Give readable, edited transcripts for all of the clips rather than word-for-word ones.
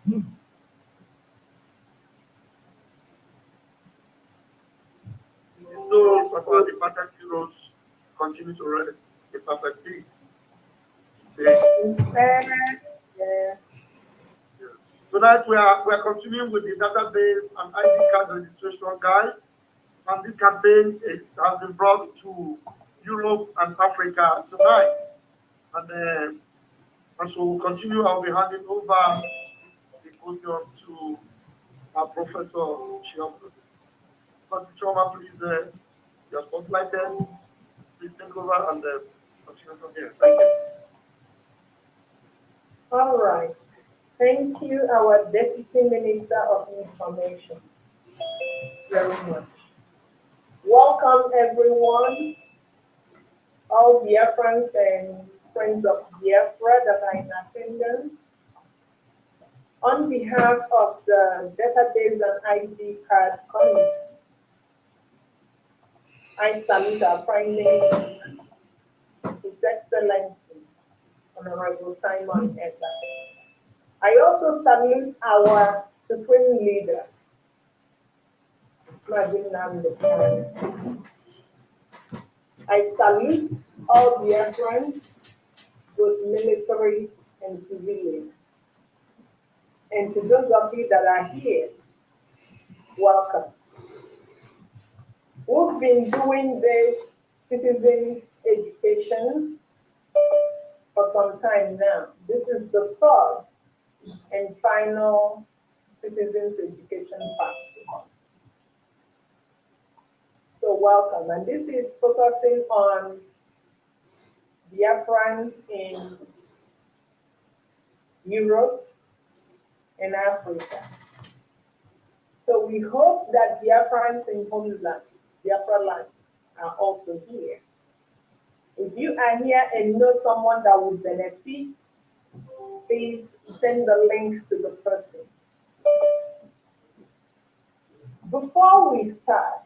The souls of our departed heroes continue to rest in perfect peace. He said, Yeah. tonight we are continuing with the database and ID card registration guide, and this campaign has been brought to Europe and Africa tonight. And as we will continue, I'll be handing over the podium to our Professor Chioma. But Chioma, please, you're spotlighted. Please take over and continue from here. Thank you. All right. Thank you, our Deputy Minister of Information, very much. Welcome, everyone, all Biafrans and friends of Biafra that are in attendance. On behalf of the Database and ID Card Committee, I salute our Prime Minister, His Excellency, Honorable Simon Edda. I also salute our Supreme Leader, Mazin Namdekane. I salute all Biafrans, both military and civilian. And to those of you that are here, welcome. We've been doing this citizens education for some time now. This is the third and final citizens education part. So welcome. And this is focusing on Biafrans in Europe and Africa. So we hope that Biafrans in homeland, Biafra land, are also here. If you are here and know someone that would benefit, please send the link to the person. Before we start,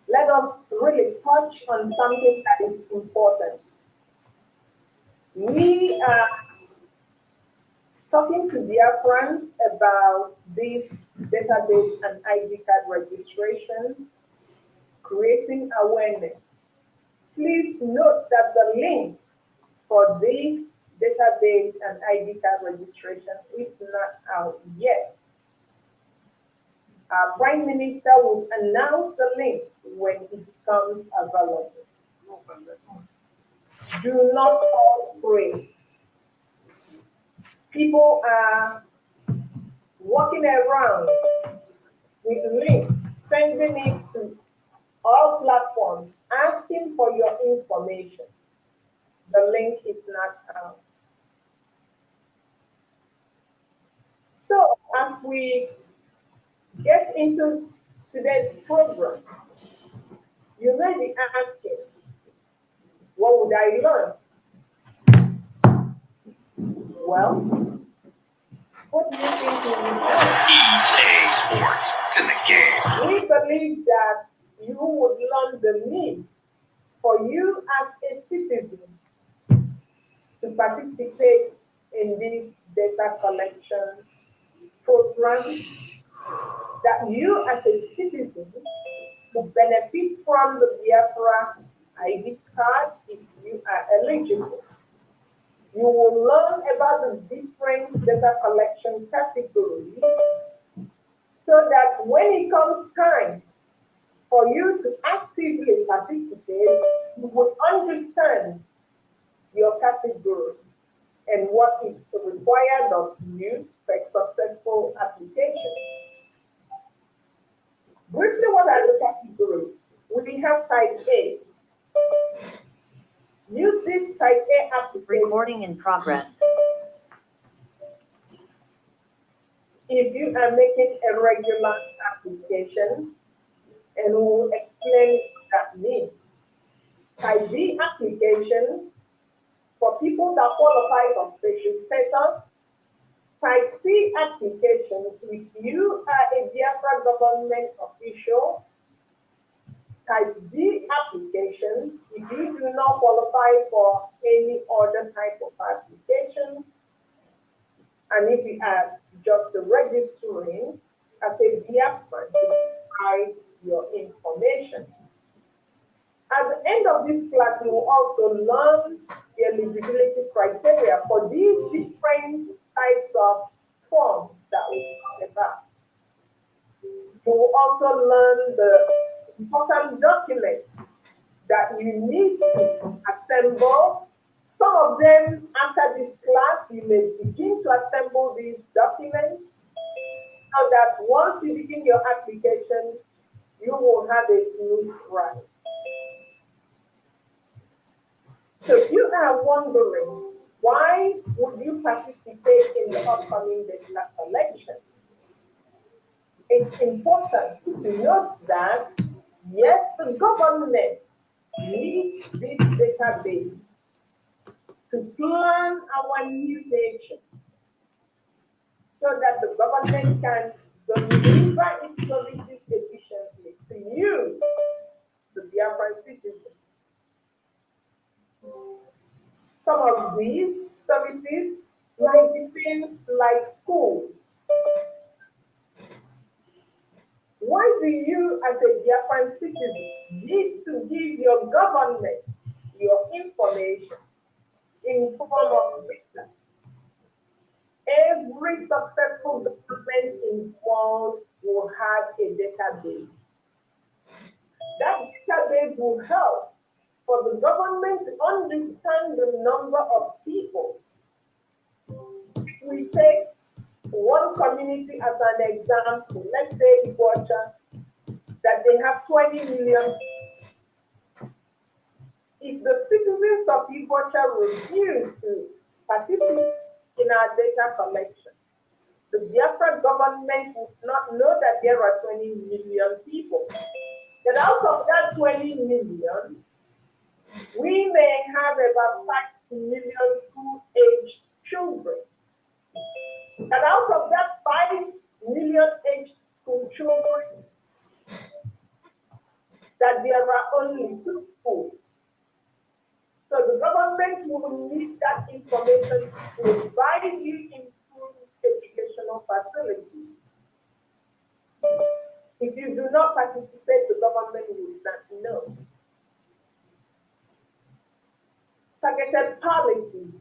let us really touch on something that is important. We are talking to Biafrans about this database and ID card registration, creating awareness. Please note that the link for this database and ID card registration is not out yet. Our Prime Minister will announce the link when it becomes available. Do not fall prey. People are walking around with links, sending it to all platforms, asking for your information. The link is not out. So, as we get into today's program, you may be asking, what would I learn? Well, what do you think you would learn? EA Sports. It's in the game. We believe that you would learn the need for you as a citizen to participate in this data collection program, that you as a citizen will benefit from the Biafra ID card if you are eligible. You will learn about the different data collection categories so that when it comes time for you to actively participate, you will understand your category and what is required of you for a successful application. Briefly, what are the categories? We have type A. Use this type A application. Recording in progress. If you are making a regular application, and we will explain what that means. Type B application for people that qualify for special status. Type C application if you are a Biafra government official. Type D application if you do not qualify for any other type of application. And if you are just registering as a Biafran to provide your information. At the end of this class, you will also learn the eligibility criteria for these different types of forms that we talk about. You will also learn the important documents that you need to assemble. Some of them, after this class, you may begin to assemble these documents so that once you begin your application, you will have a smooth ride. So if you are wondering, why would you participate in the upcoming data collection? It's important to note that, yes, the government needs this database to plan our new nation so that the government can deliver its services efficiently to you, the Biafran citizen. Some of these services might be things like schools. Why do you, as a Biafran citizen, need to give your government your information in form of data? Every successful government in the world will have a database. That database will help for the government to understand the number of people. If we take one community as an example, let's say Ibocha, that they have 20 million. If the citizens of Ibocha refuse to participate in our data collection, the Biafra government would not know that there are 20 million people. But out of that 20 million, we may have about 5 million school-aged children. And out of that 5 million aged school children, that there are only 2 schools. So the government will need that information to provide you improved educational facilities. If you do not participate, the government will not know. Targeted policies.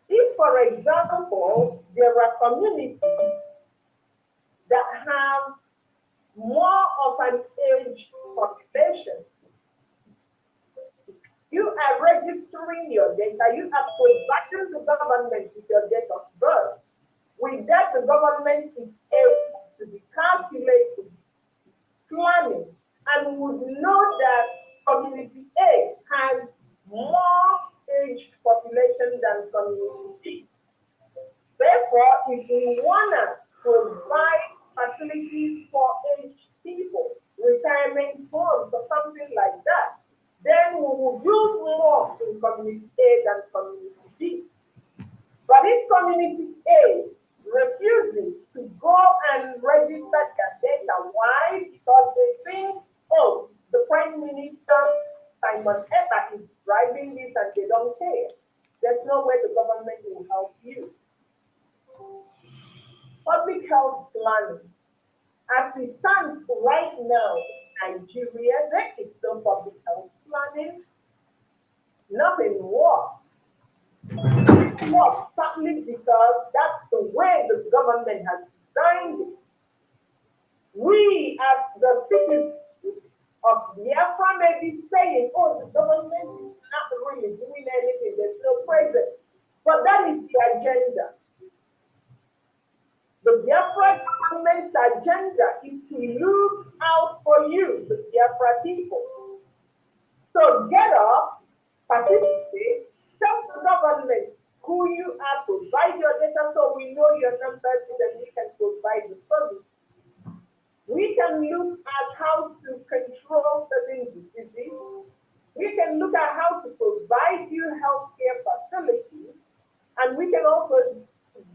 If, for example, there are communities that have more of an aged population, you are registering your data, you are providing the government with your date of birth. With that, the government is able to be calculating, planning, and would know that community A has more aged population than community B. Therefore, if we want to provide facilities for aged people, retirement homes or something like that, then we will build more in community A than community B. But if community A refuses to go and register their data, why? Because they think, oh, the Prime Minister, Simon Eber, is driving this and they don't care. There's no way the government will help you. Public health planning. As it stands right now in Nigeria, there is no public health planning. Nothing works. It works partly because that's the way the government has designed it. We, as the citizens of Biafra, may be saying, oh, the government is not really doing anything, there's no presence. But that is the agenda. The Biafra government's agenda is to look out for you, the Biafra people. So get up, participate, tell the government who you are, provide your data so we know your numbers so that we can provide the service. We can look at how to control certain diseases. We can look at how to provide you healthcare facilities, and we can also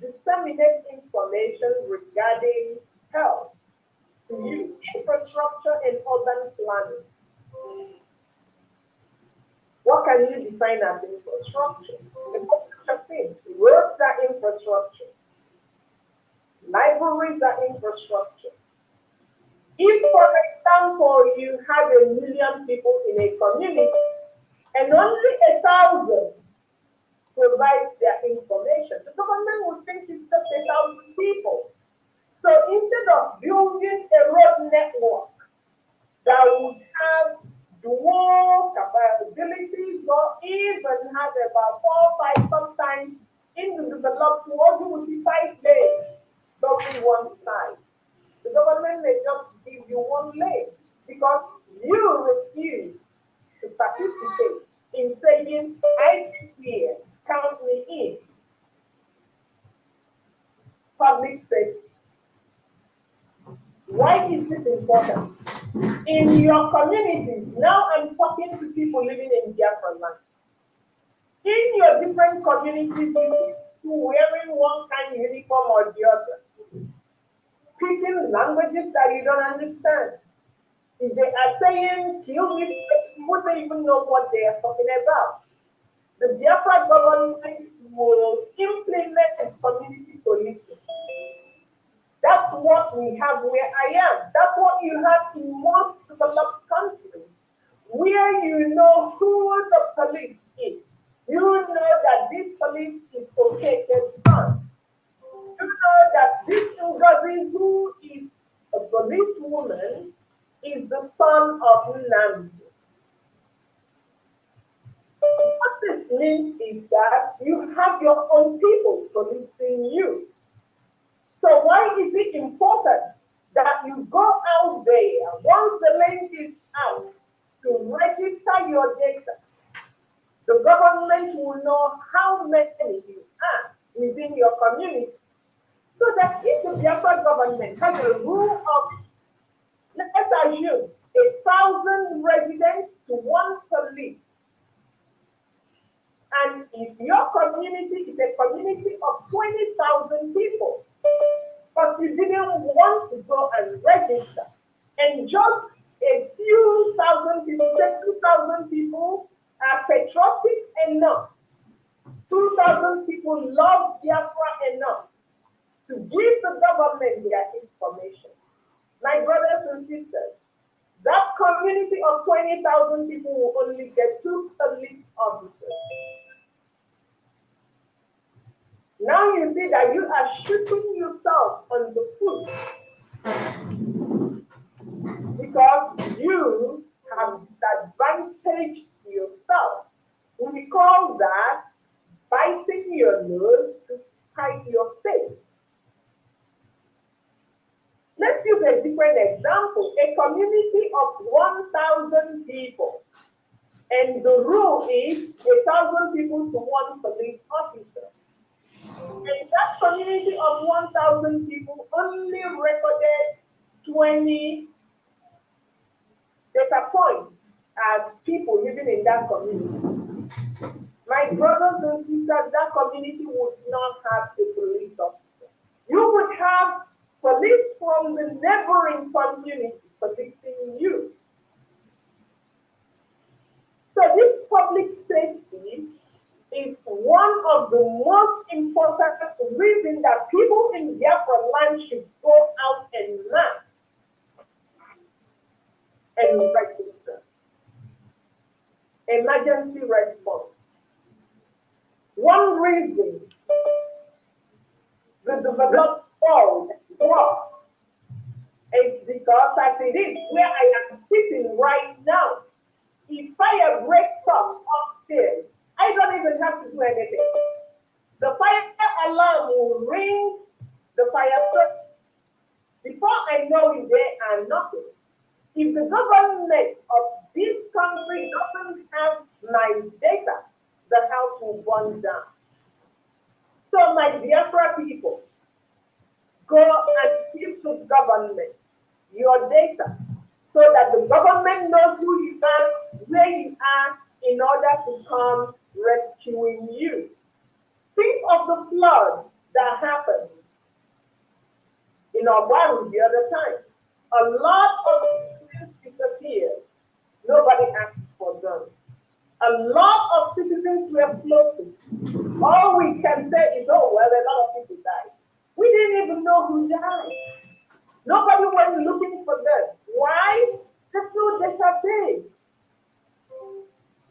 disseminate information regarding health to you, infrastructure and urban planning. What can you define as infrastructure? infrastructure things. Roads are infrastructure. Libraries are infrastructure. If, for example, you have 1,000,000 people in a community and only 1,000 provides their information, the government would think it's just 1,000 people. So instead of building a road network that would have dual capabilities or even have about 4, 5, sometimes in the developed world, you will see 5 lanes going one side. The government may just give you 1 lane because you refused to participate in saying, I live here, count me in. Public safety. Why is this important? In your communities, now I'm talking to people living in Biafra land. In your different communities, you see people wearing one kind of uniform or the other, speaking languages that you don't understand. If they are saying kill this person, you wouldn't even know what they are talking about. The Biafra government will implement community policing. That's what we have where I am. That's what you have in most developed countries, where you know who the police is. You know that this police is Okeke's son. You know that this Ngozi, who is a policewoman, is the son of Nnamdi. What this means is that you have your own people policing you. So why is it important that you go out there once the link is out to register your data? The government will know how many you are within your community. So that if the Biafra government has a rule of, let's assume, 1,000 residents to 1 police, and if your community is a community of 20,000 people, but you didn't want to go and register, and just a few thousand people, say 2,000 people are patriotic enough, 2,000 people love Biafra enough to give the government their information. My brothers and sisters, that community of 20,000 people will only get 2 police officers. Now you see that you are shooting yourself on the foot because you have disadvantaged yourself. We call that biting your nose to spite your face. Let's use a different example. A community of 1,000 people, and the rule is 1,000 people to 1 police officer. And that community of 1,000 people only recorded 20 data points as people living in that community. My brothers and sisters, that community would not have a police officer. You would have police from the neighboring community policing you. So this public safety is one of the most important reasons that people in Biafra land should go out en masse and register. Emergency response. One reason the developed world works is because, as it is where I am sitting right now, if fire breaks up upstairs, I don't even have to do anything. The fire alarm will ring, the fire service. Before I know it, they are knocking. If the government of this country doesn't have my data, the house will burn down. So my Biafra people, go and give to government your data so that the government knows who you are, where you are, in order to come rescuing you. Think of the flood that happened in Obaru the other time. A lot of citizens disappeared. Nobody asked for them. A lot of citizens were floating. All we can say is, oh, well, a lot of people died. We didn't even know who died. Nobody went looking for them. Why? There's no database.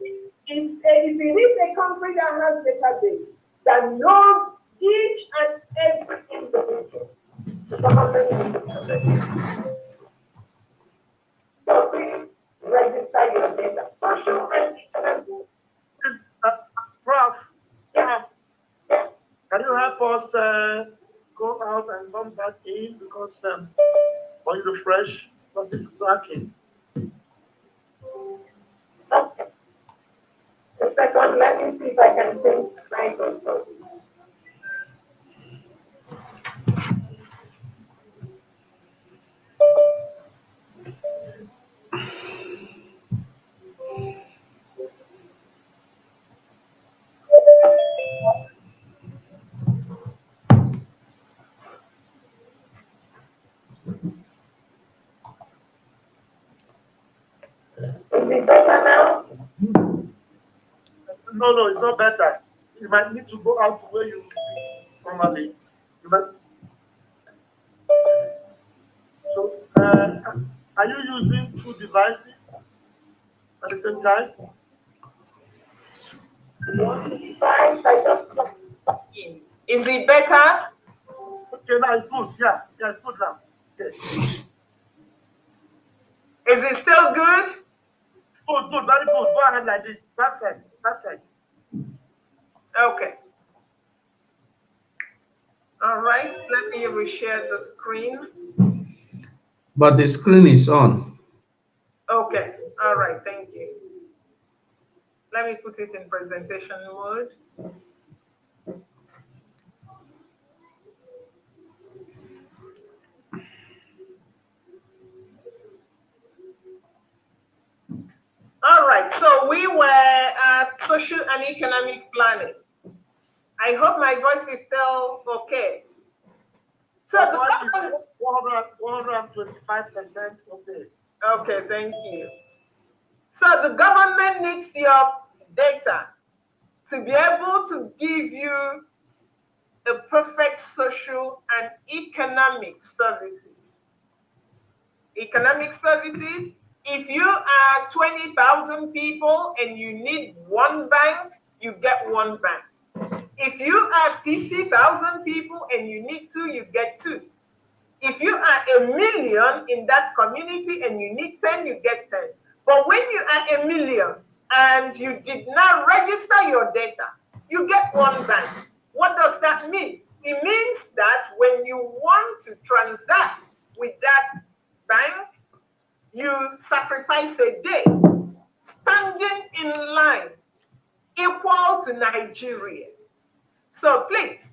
If it is a country that has database that knows each and every individual, the government needs to know. So please register your data, social and economic. Please, Prof, can you help us go out and come back in because for you to refresh because it's lacking. Okay. The second, let me see if I can think right on top. Is it better now? No, it's not better. You might need to go out to where you normally. You might, so, are you using two devices at the same time? One device, I just plugged in. Is it better? Okay, now it's good. Yeah, it's good now. Okay. Is it still good? Good, very good. Go ahead like this. Perfect. Okay. All right, let me reshare the screen. But the screen is on. Okay, all right, thank you. Let me put it in presentation mode. All right, so we were at social and economic planning. I hope my voice is still okay. So the government, 125% okay. okay, thank you. So the government needs your data to be able to give you a perfect social and economic services. Economic services, if you are 20,000 people and you need one bank, you get one bank. If you are 50,000 people and you need two, you get two. If you are 1,000,000 in that community and you need 10, you get 10. But when you are 1,000,000 and you did not register your data, you get one bank. What does that mean? It means that when you want to transact with that bank, you sacrifice a day standing in line equal to Nigeria. So please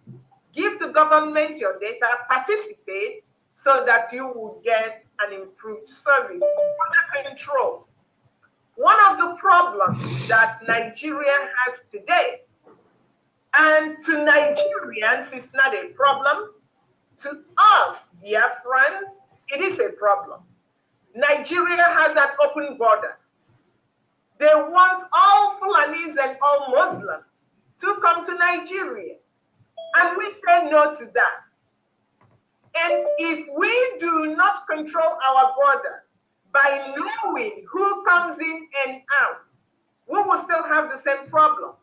give the government your data, participate so that you will get an improved service under control. One of the problems that Nigeria has today, and to Nigerians it's not a problem, to us, Biafrans, it is a problem. Nigeria has an open border. They want all Fulanis and all Muslims to come to Nigeria. And we say no to that. And if we do not control our border by knowing who comes in and out, we will still have the same problem.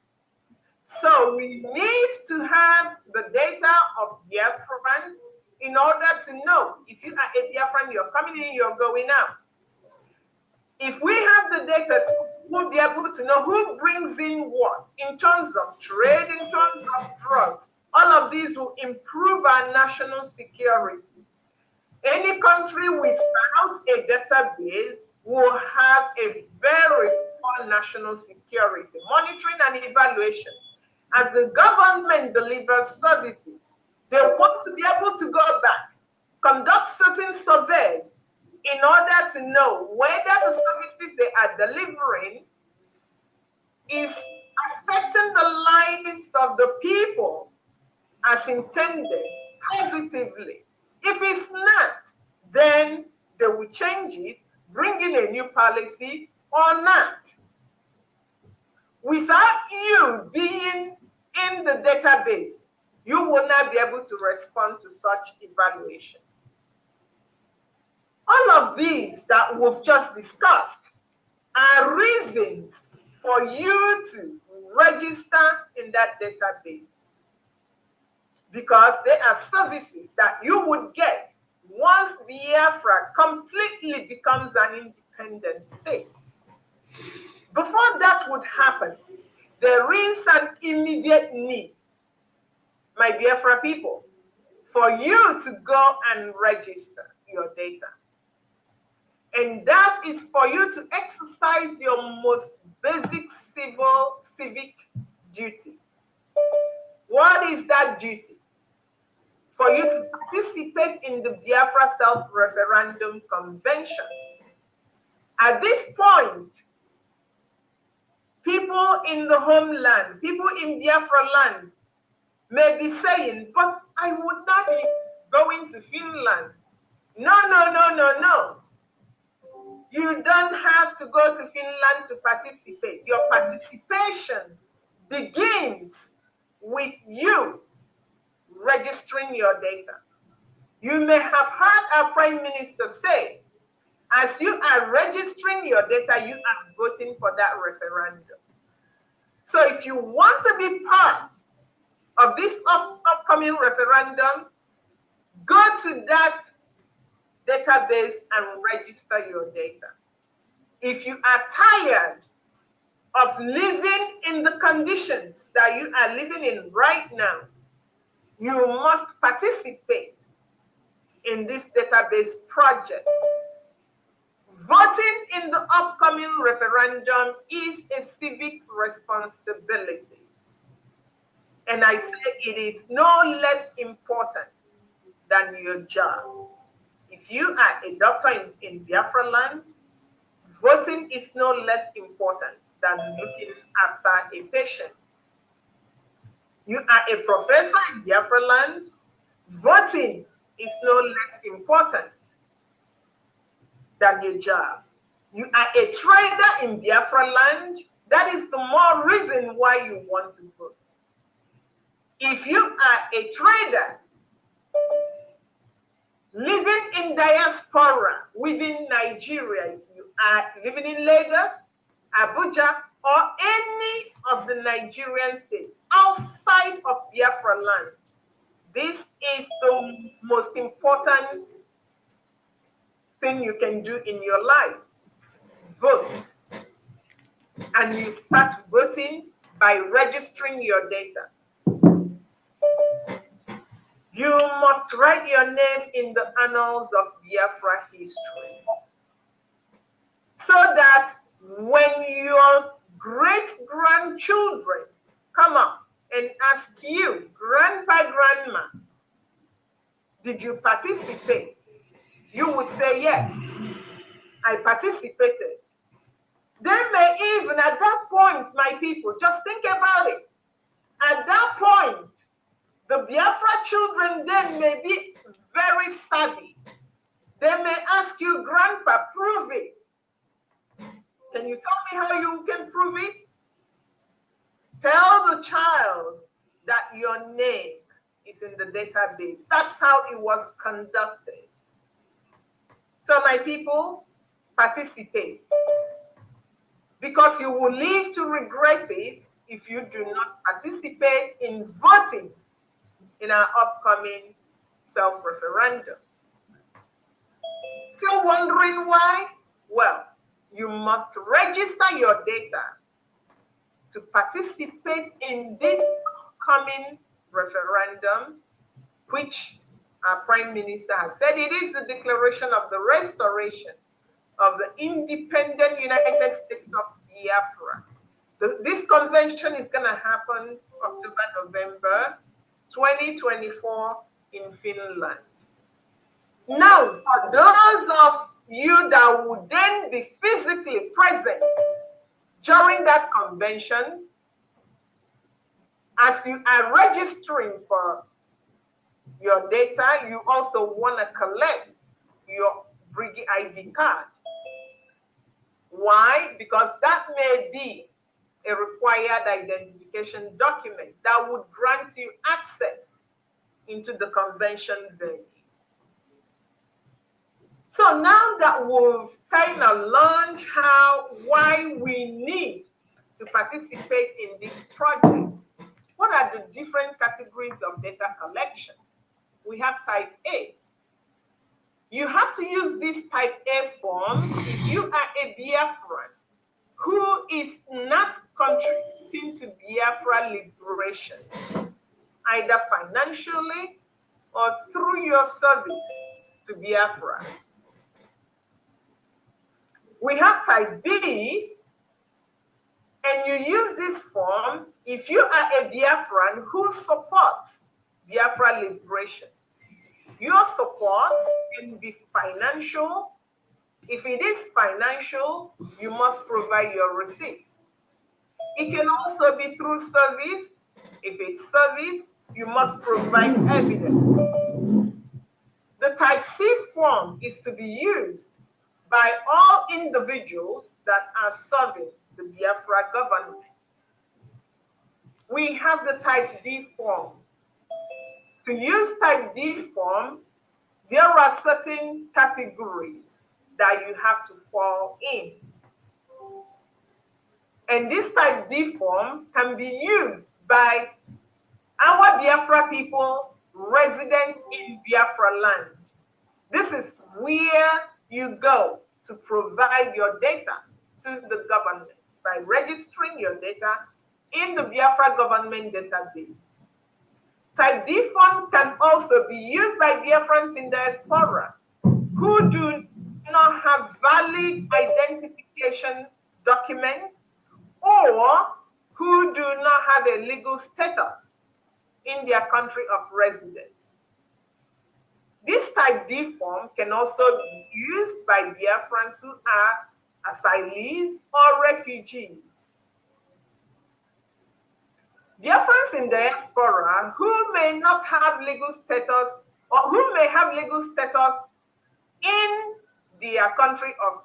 So we need to have the data of Biafrans in order to know if you are a Biafran, you're coming in, you're going out. If we have the data, we'll be able to know who brings in what in terms of trade, in terms of drugs. All of these will improve our national security. Any country without a database will have a very poor national security, monitoring and evaluation. As the government delivers services, they want to be able to go back, conduct certain surveys in order to know whether the services they are delivering is affecting the lives of the people as intended positively. If it's not, then they will change it, bring in a new policy or not. Without you being in the database, you will not be able to respond to such evaluation. All of these that we've just discussed are reasons for you to register in that database, because they are services that you would get once Biafra completely becomes an independent state. Before that would happen, there is an immediate need, my Biafra people, for you to go and register your data. And that is for you to exercise your most basic civic duty. What is that duty? For you to participate in the Biafra Self-Referendum Convention. At this point, people in the homeland, people in Biafra land may be saying, but I would not be going to Finland. No, no, no, no, no. You don't have to go to Finland to participate. Your participation begins with you registering your data. You may have heard our Prime Minister say, as you are registering your data, you are voting for that referendum. So if you want to be part of this upcoming referendum, go to that database and register your data. If you are tired of living in the conditions that you are living in right now, you must participate in this database project. Voting in the upcoming referendum is a civic responsibility. And I say it is no less important than your job. If you are a doctor in Biafra land, voting is no less important than looking after a patient. You are a professor in Biafra land, voting is no less important than your job. You are a trader in Biafra land, that is the more reason why you want to vote. If you are a trader living in diaspora within Nigeria, if you are living in Lagos, Abuja, or any of the Nigerian states outside of Biafra land, this is the most important thing you can do in your life. Vote. And you start voting by registering your data. You must write your name in the annals of Biafra history, so that when your great-grandchildren come up and ask you, Grandpa, Grandma, did you participate? You would say, yes, I participated. They may even, at that point, my people, just think about it. At that point, the Biafra children then may be very savvy. They may ask you, Grandpa, prove it. Can you tell me how you can prove it? Tell the child that your name is in the database. That's how it was conducted. So my people, participate. Because you will live to regret it if you do not participate in voting in our upcoming self-referendum. Still wondering why? Well, you must register your data to participate in this upcoming referendum, which our Prime Minister has said it is the declaration of the restoration of the independent United States of Biafra. This convention is going to happen October, November 2024 in Finland. Now, for those of you that would then be physically present during that convention, as you are registering for your data, you also want to collect your Brigi ID card. Why? Because that may be a requirement required identification document that would grant you access into the convention venue. So now that we've kind of learned why we need to participate in this project, what are the different categories of data collection? We have type A. You have to use this type A form if you are a Biafran who is not contributing to Biafra liberation, either financially or through your service to Biafra. We have type B, and you use this form if you are a Biafran who supports Biafra liberation. Your support can be financial. If it is financial, you must provide your receipts. It can also be through service. If it's service, you must provide evidence. The type C form is to be used by all individuals that are serving the Biafra government. We have the type D form. To use type D form, there are certain categories that you have to fall in. And this type D form can be used by our Biafra people resident in Biafra land. This is where you go to provide your data to the government by registering your data in the Biafra government database. Type D form can also be used by Biafrans in diaspora who do not have valid identification documents or who do not have a legal status in their country of residence. This type D form can also be used by Biafrans who are asylees or refugees. Biafrans in diaspora who may not have legal status or who may have legal status in their country of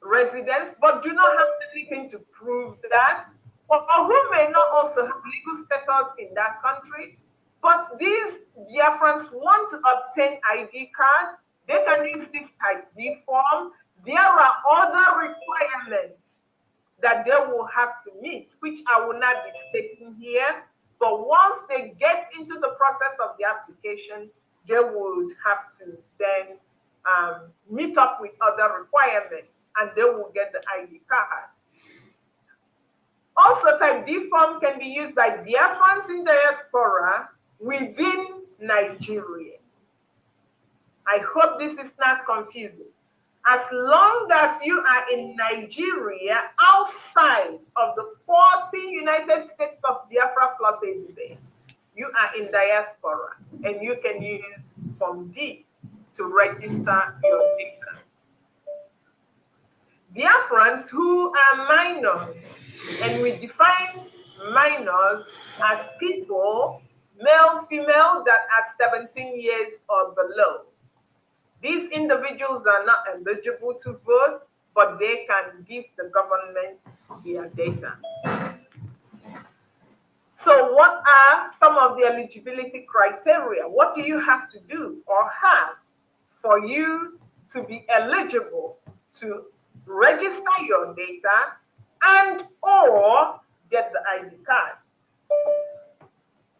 residence but do not have anything to prove that, or who may not also have legal status in that country, but these Biafrans want to obtain ID card, they can use this type D form. There are other requirements that they will have to meet, which I will not be stating here, but once they get into the process of the application, they would have to then meet up with other requirements and they will get the ID card. Also, type D form can be used by Biafrans in diaspora within Nigeria. I hope this is not confusing. As long as you are in Nigeria outside of the 40 United States of Biafra plus a you are in diaspora and you can use Form D to register your data. Biafrans who are minors, and we define minors as people, male, female, that are 17 years or below. These individuals are not eligible to vote, but they can give the government their data. So what are some of the eligibility criteria? What do you have to do or have for you to be eligible to register your data and or get the ID card?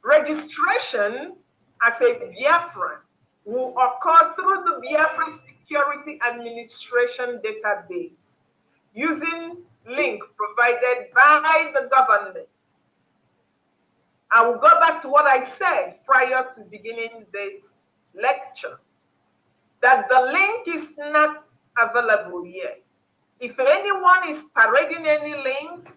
Registration as a Biafran will occur through the Biafran Security Administration database using link provided by the government. I will go back to what I said prior to beginning this lecture, that the link is not available yet. If anyone is parading any link,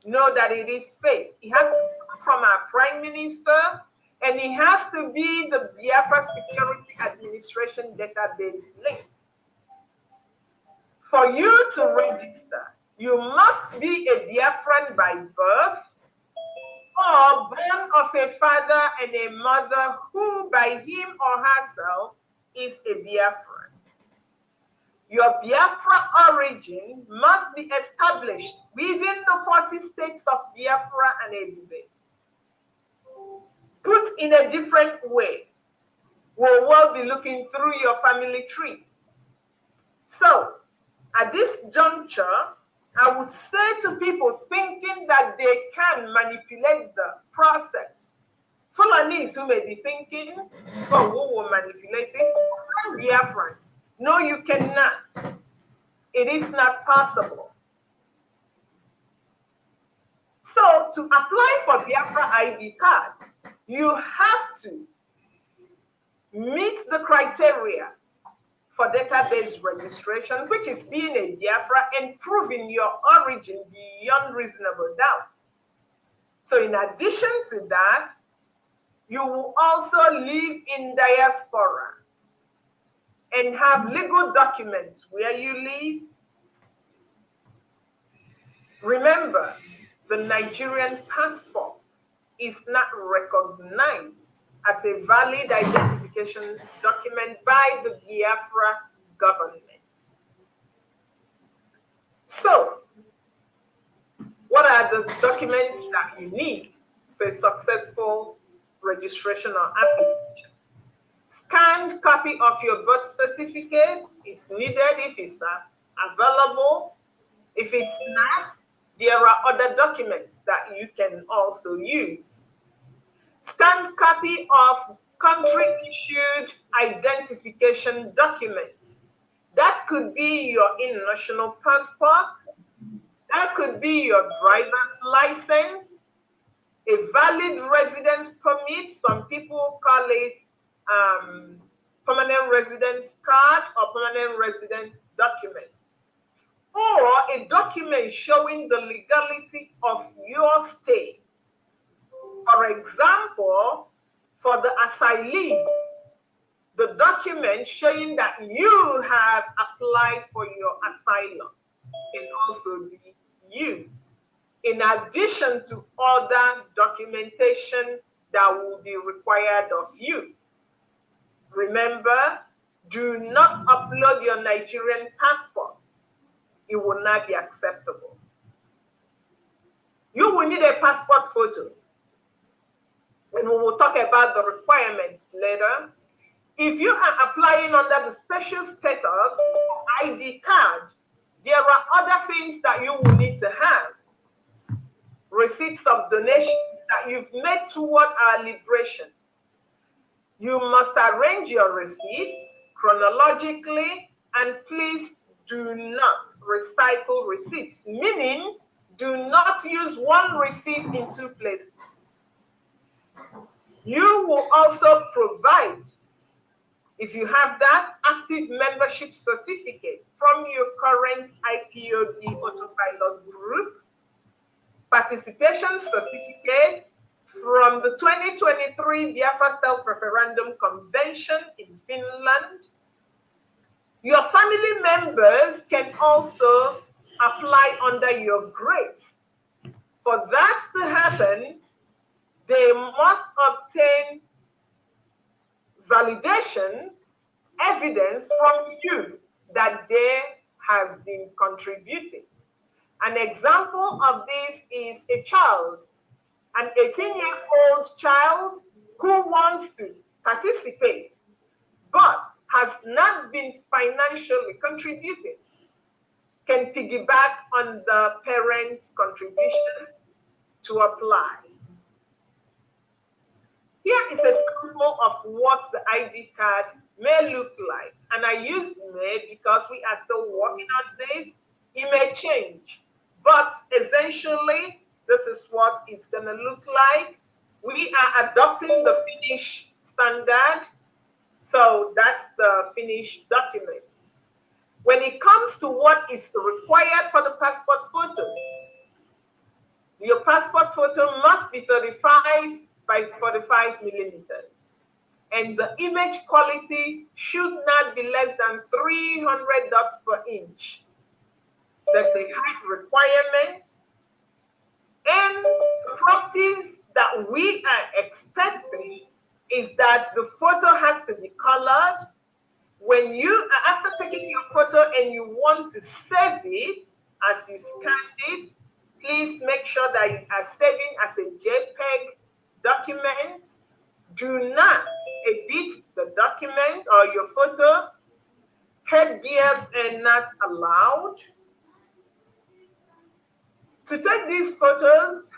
know that it is fake. It has to come from our Prime Minister, and it has to be the Biafra Security Administration database link. For you to register, you must be a Biafran by birth or born of a father and a mother who by him or herself is a Biafran. Your Biafra origin must be established within the 40 states of Biafra and Ebube. Put in a different way, we will be looking through your family tree. So, at this juncture, I would say to people thinking that they can manipulate the process, Fulanis who may be thinking, oh, who will manipulate it? Biafrans. No, you cannot. It is not possible. So, to apply for Biafra ID card, you have to meet the criteria for database registration, which is being a Biafra and proving your origin beyond reasonable doubt. So in addition to that, you will also live in diaspora and have legal documents where you live. Remember, the Nigerian passport is not recognized as a valid identification document by the Biafra government. So, what are the documents that you need for a successful registration or application? Scanned copy of your birth certificate is needed if it's available. If it's not, there are other documents that you can also use. Scanned copy of country-issued identification document. That could be your international passport. That could be your driver's license, a valid residence permit. Some people call it permanent residence card or permanent residence document. Or a document showing the legality of your stay. For example, for the asylees, the document showing that you have applied for your asylum can also be used, in addition to other documentation that will be required of you. Remember, do not upload your Nigerian passport. It will not be acceptable. You will need a passport photo. And we will talk about the requirements later. If you are applying under the special status ID card, there are other things that you will need to have. Receipts of donations that you've made toward our liberation. You must arrange your receipts chronologically, and please do not recycle receipts, meaning do not use one receipt in two places. You will also provide, if you have that, active membership certificate from your current IPOB autopilot group, participation certificate from the 2023 Biafra Self-Referendum Convention in Finland. Your family members can also apply under your grace. For that to happen, they must obtain validation evidence from you that they have been contributing. An example of this is a child, an 18-year-old child who wants to participate but has not been financially contributing, can piggyback on the parents' contribution to apply. Here is a sample of what the ID card may look like. And I used may because we are still working on this. It may change. But essentially, this is what it's going to look like. We are adopting the Finnish standard. So that's the Finnish document. When it comes to what is required for the passport photo, your passport photo must be 35 by 45 millimeters. And the image quality should not be less than 300 dots per inch. There's a height requirement. And the properties that we are expecting is that the photo has to be colored. When you, after taking your photo and you want to save it as you scanned it, please make sure that you are saving as a JPEG document. Do not edit the document or your photo. Headgears are not allowed. To take these photos,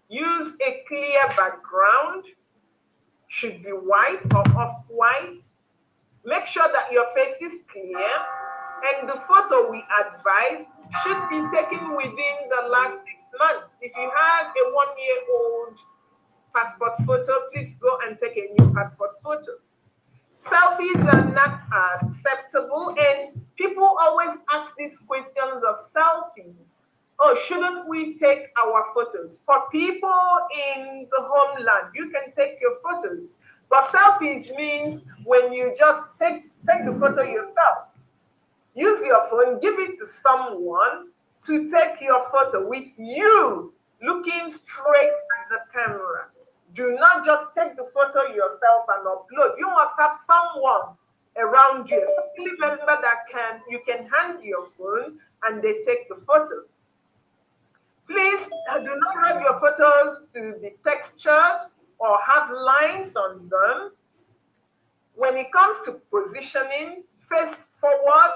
use a clear background, should be white or off-white. Make sure that your face is clear, and the photo we advise should be taken within the last 6 months. If you have a 1-year-old passport photo, please go and take a new passport photo. Selfies are not acceptable, and people always ask these questions of selfies. Oh, shouldn't we take our photos? For people in the homeland, you can take your photos. But selfies means when you just take the photo yourself. Use your phone, give it to someone to take your photo with you looking straight at the camera. Do not just take the photo yourself and upload. You must have someone around you, a family member that you can hand your phone and they take the photo. Please do not have your photos to be textured or have lines on them. When it comes to positioning, face forward,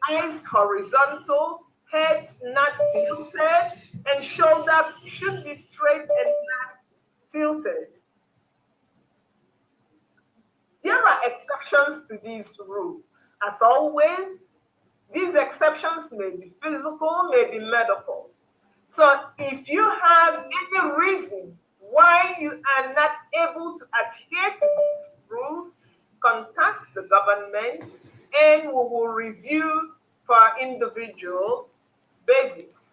eyes horizontal, heads not tilted, and shoulders should be straight and not tilted. There are exceptions to these rules. As always, these exceptions may be physical, may be medical. So if you have any reason why you are not able to adhere to these rules, contact the government and we will review per individual basis.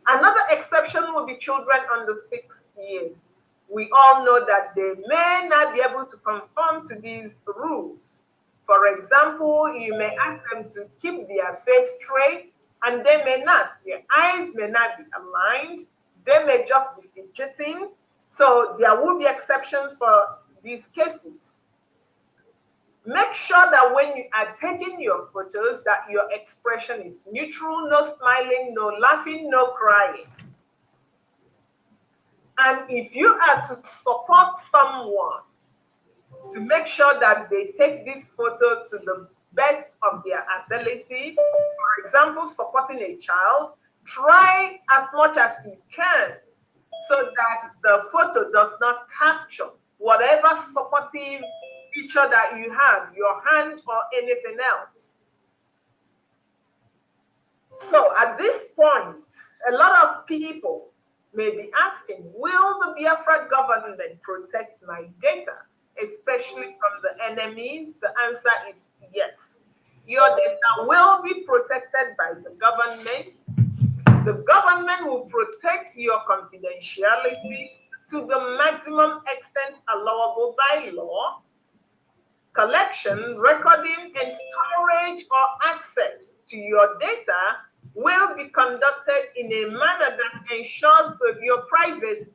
Another exception will be children under 6 years. We all know that they may not be able to conform to these rules. For example, you may ask them to keep their face straight, and they may not. Their eyes may not be aligned. They may just be fidgeting. So there will be exceptions for these cases. Make sure that when you are taking your photos, that your expression is neutral, no smiling, no laughing, no crying. And if you are to support someone, to make sure that they take this photo to the best of their ability, for example, supporting a child, try as much as you can so that the photo does not capture whatever supportive feature that you have, your hand or anything else. So at this point, a lot of people may be asking, will the Biafra government protect my data, especially from the enemies? The answer is yes. Your data will be protected by the government. The government will protect your confidentiality to the maximum extent allowable by law. Collection, recording, and storage or access to your data will be conducted in a manner that ensures your privacy.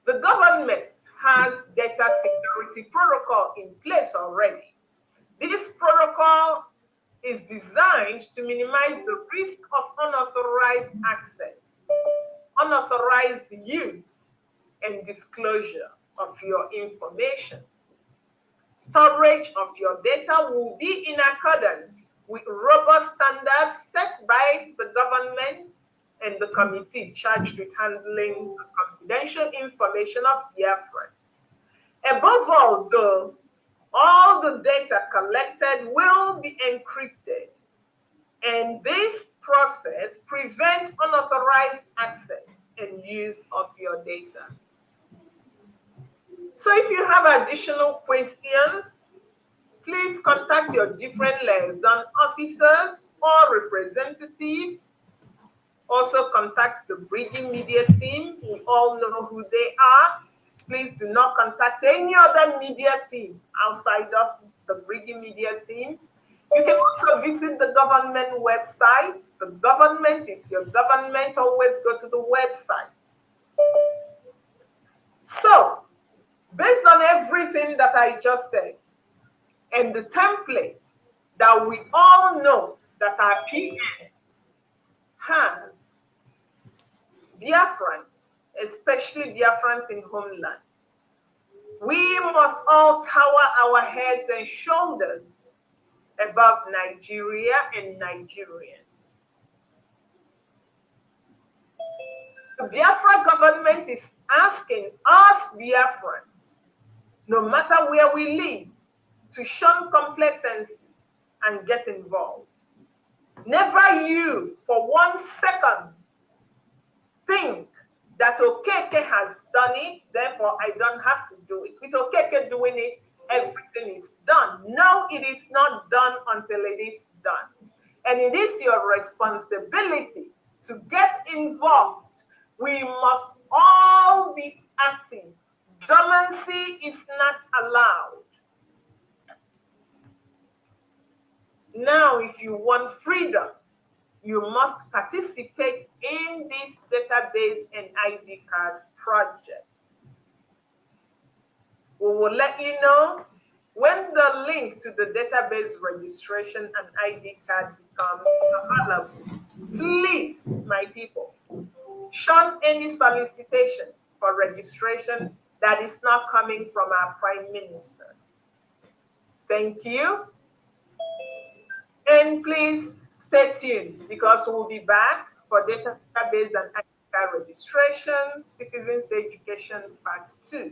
The government has data security protocol in place already. This protocol is designed to minimize the risk of unauthorized access, unauthorized use, and disclosure of your information. Storage of your data will be in accordance with robust standards set by the government and the committee charged with handling the confidential information of BIAFRANS. Above all, though, all the data collected will be encrypted, and this process prevents unauthorized access and use of your data. So if you have additional questions, please contact your different liaison officers or representatives. Also contact the Bridging Media team. We all know who they are. Please do not contact any other media team outside of the Bridging Media team. You can also visit the government website. The government is your government. Always go to the website. So, based on everything that I just said, and the template that we all know that our PM has, Biafrans, especially Biafrans in homeland, we must all tower our heads and shoulders above Nigeria and Nigerians. The Biafra government is asking us Biafrans, no matter where we live, to shun complacency and get involved. Never you, for 1 second, think that Okeke has done it, therefore I don't have to do it. With Okeke doing it, everything is done. No, it is not done until it is done. And it is your responsibility to get involved. We must all be active. Dormancy is not allowed. Now, if you want freedom, you must participate in this database and ID card project. We will let you know when the link to the database registration and ID card becomes available. Please, my people, shun any solicitation for registration that is not coming from our Prime Minister. Thank you. And please stay tuned because we'll be back for database and ID card registration, citizens education part 2.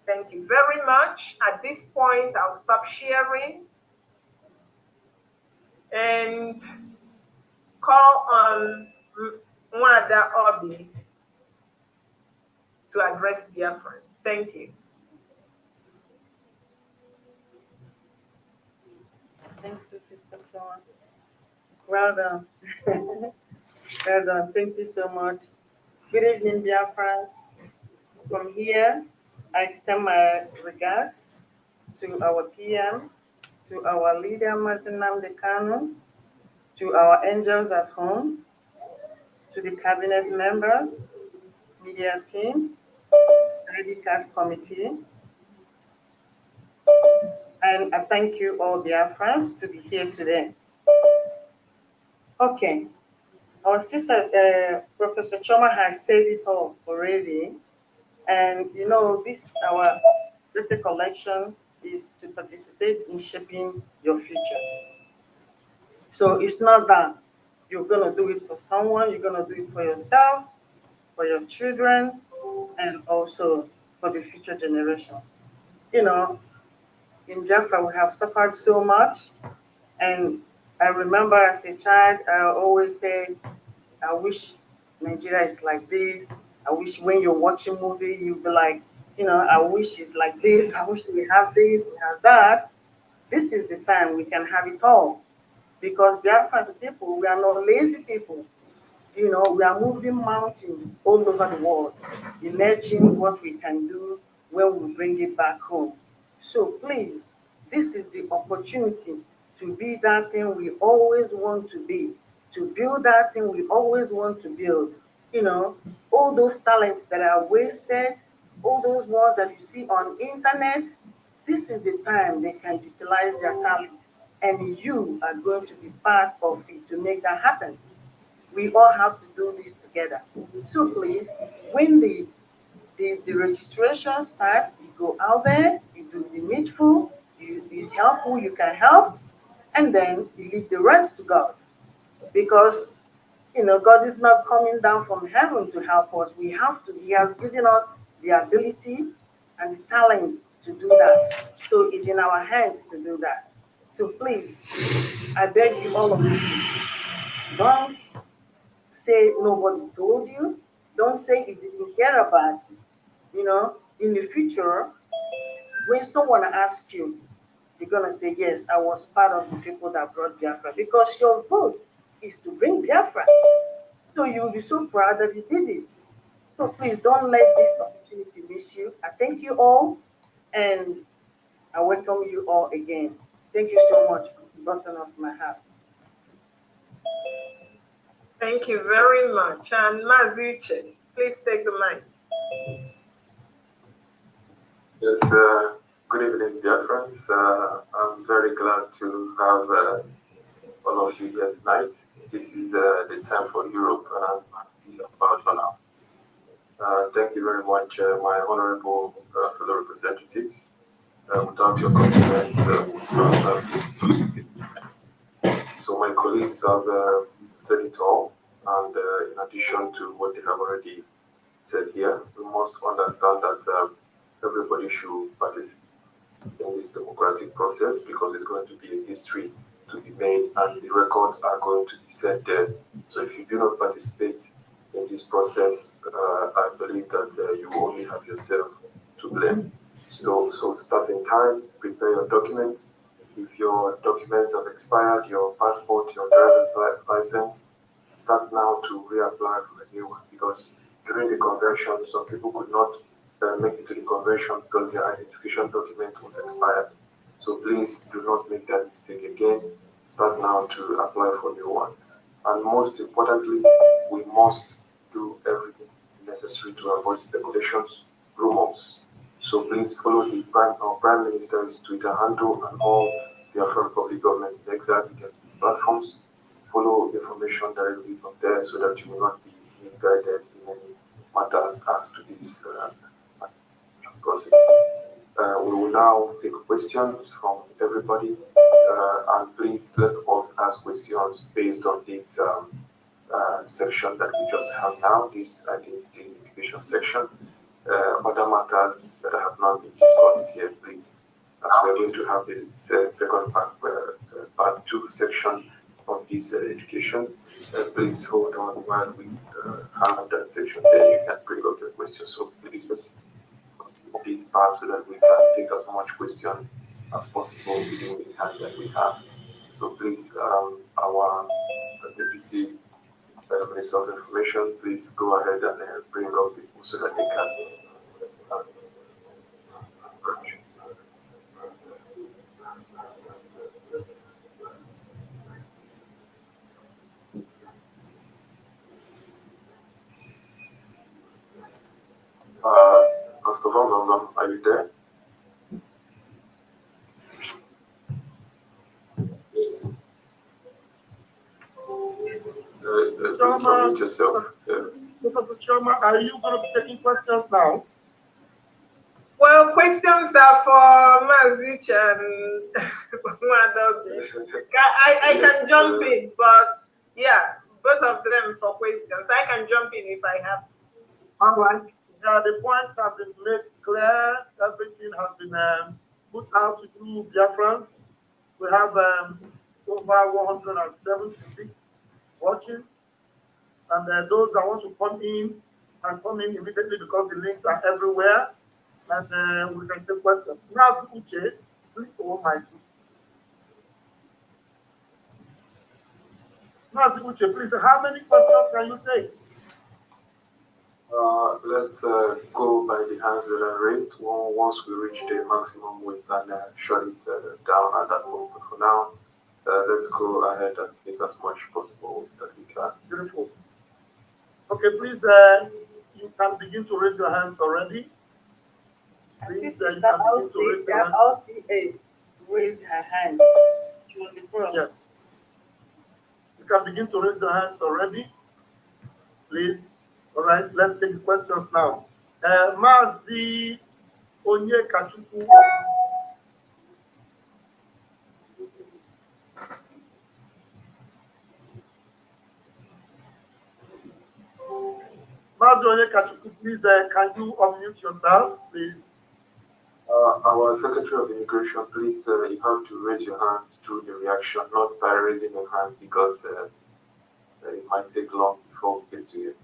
Thank you very much. At this point, I'll stop sharing and call on Mwada Obi to address Biafrans. Thank you. Thank you, Sister John. Well done. Well done. Thank you so much. Good evening, Biafrans. From here, I extend my regards to our PM, to our leader, Mazinam Dekano, to our angels at home, to the cabinet members, media team, ID card committee, and I thank you all, Biafrans, to be here today. Okay, our sister, Professor Choma has said it all already. And you know, this our data collection is to participate in shaping your future. So it's not that you're gonna do it for someone, you're gonna do it for yourself, for your children, and also for the future generation. You know, in Biafra we have suffered so much, and I remember as a child I always say, I wish Nigeria is like this. I wish when you're watching movie, you'll be like, you know, I wish it's like this. I wish we have this, we have that. This is the time we can have it all. Because Biafran people, we are not lazy people. You know, we are moving mountains all over the world, imagining what we can do when we bring it back home. So please, this is the opportunity to be that thing we always want to be, to build that thing we always want to build. You know, all those talents that are wasted, all those ones that you see on internet, this is the time they can utilize their talent. And you are going to be part of it to make that happen. We all have to do this together. So please, when the registration starts, you go out there, you do the needful, you help who you can help, and then you leave the rest to God. Because you know, God is not coming down from heaven to help us. We have to. He has given us the ability and the talent to do that. So it's in our hands to do that. So please, I beg you, all of you, don't say nobody told you. Don't say you didn't hear about it. You know, in the future, when someone asks you, you're gonna say, yes, I was part of the people that brought Biafra because your vote is to bring Biafra. So you'll be so proud that you did it. So please don't let this opportunity miss you. I thank you all and I welcome you all again. Thank you so much from the bottom of my heart. Thank you very much. And Mazuche, please take the mic. Yes, Good evening, Biafrans. I'm very glad to have all of you here tonight. This is the time for Europe, and I'm happy about for now. Thank you very much, my honorable fellow representatives. Without your consent, we would not have this possibility. So my colleagues have said it all, and in addition to what they have already said here, we must understand that everybody should participate in this democratic process because it's going to be a history to be made and the records are going to be set there. So if you do not participate in this process, I believe that you only have yourself to blame. So start in time, prepare your documents. If your documents have expired, your passport, your driver's license, start now to reapply for a new one because during the convention, some people could not make it to the convention because their identification document was expired. So please do not make that mistake again. Start now to apply for a new one. And most importantly, we must do everything necessary to avoid speculations, rumors. So please follow the Prime Minister's Twitter handle and all Biafran public government in exile platforms. Follow information directly from there so that you will not be misguided in any matters as to this process. We will now take questions from everybody, and please let us ask questions based on this section that we just have now, this identity education section. Other matters that have not been discussed here, please, as we are going to have the second part 2 section of this education. Please hold on while we have that section. Then you can bring up your questions. So please this part so that we can take as much question as possible within the time that we have. So please, our deputy Minister of Information, please go ahead and bring up people so that they can. First of all, are you there? Yes. Please unmute yourself. Yes. Professor Choma, are you going to be taking questions now? Well, questions are for Mazuch and Mwadobi. I can jump in, but yeah, both of them for questions. I can jump in if I have to. All right. Yeah, the points have been made clear. Everything has been put out to do Biafrans. We have over 176 watching. And those that want to come in can come in immediately because the links are everywhere. And we can take questions. Now, Uche, please, oh my God. Now, Uche, please, how many questions can you take? Let's go by the hands that are raised. Once we reach the maximum, we can shut it down at that point. But for now, let's go ahead and take as much possible that we can. Beautiful. Okay, please, you can begin to raise your hands already. Please, you can begin to raise your hands. LCA raised her hand. She was the first. Yeah. You can begin to raise your hands already. Please. All right, let's take the questions now. Mazi Onye Kachuku. Mazi Onye Kachuku, please, can you unmute yourself, please? Our Secretary of Immigration, please, you have to raise your hands through the reaction, not by raising your hands because it might take long before we get to you.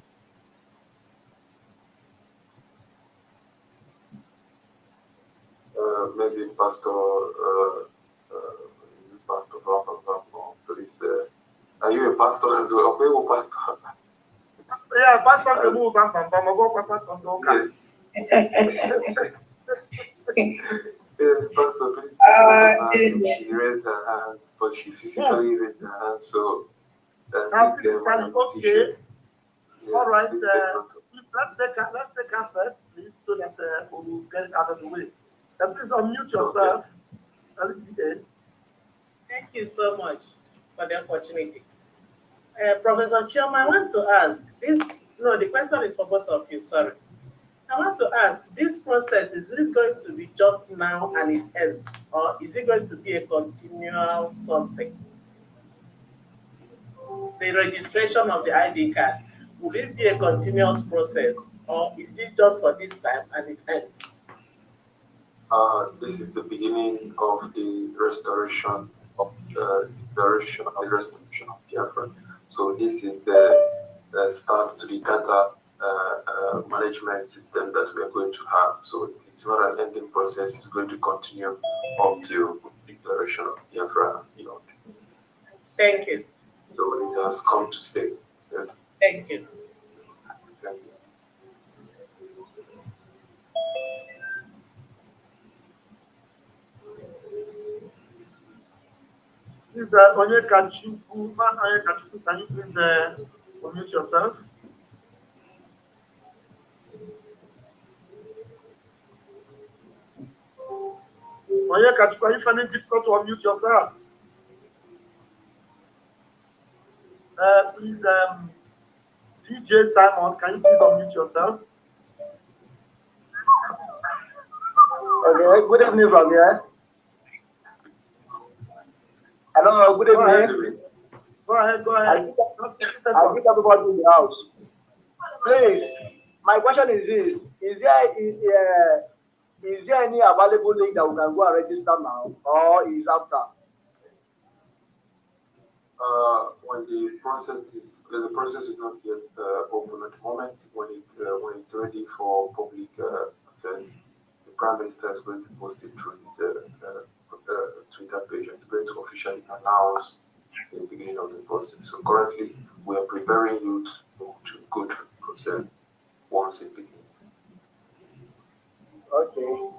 Maybe Pastor please. Are you a pastor as well? Okay, well, pastor. Yeah, Pastor to move on from Pastor. Yes. Yes, Pastor, please. She raised her hands, but she physically raised her hands, so Now, physically, okay. Yes, All right. please Please, let's take her first, please, so that we will get it out of the way. Please unmute yourself. LCA. Thank you so much for the opportunity. Professor Chioma, I want to ask this. No, the question is for both of you. Sorry. I want to ask, this process, is it going to be just now and it ends? Or is it going to be a continual something? The registration of the ID card, will it be a continuous process? Or is it just for this time and it ends? This is the beginning of the restoration of Biafra. So this is the start to the data management system that we are going to have. So it's not an ending process, it's going to continue up to the declaration of Biafra and beyond. Thank you. So it has come to stay. Yes. Thank you. Thank you. Please, Onyekachuku, can you please unmute yourself? Onyekachuku, are you finding it difficult to unmute yourself? Please, DJ Simon, can you please unmute yourself? Okay, good evening from here. Hello, good evening. Go ahead. I'll greet everybody in the house. Please, my question is this: is there any available link that we can go and register now, or is after? When the process is not yet open at the moment, when it's ready for public access, the Prime Minister is going to post it through the Twitter page and is going to officially announce the beginning of the process. So currently, we are preparing you to go through the process once it begins. Okay.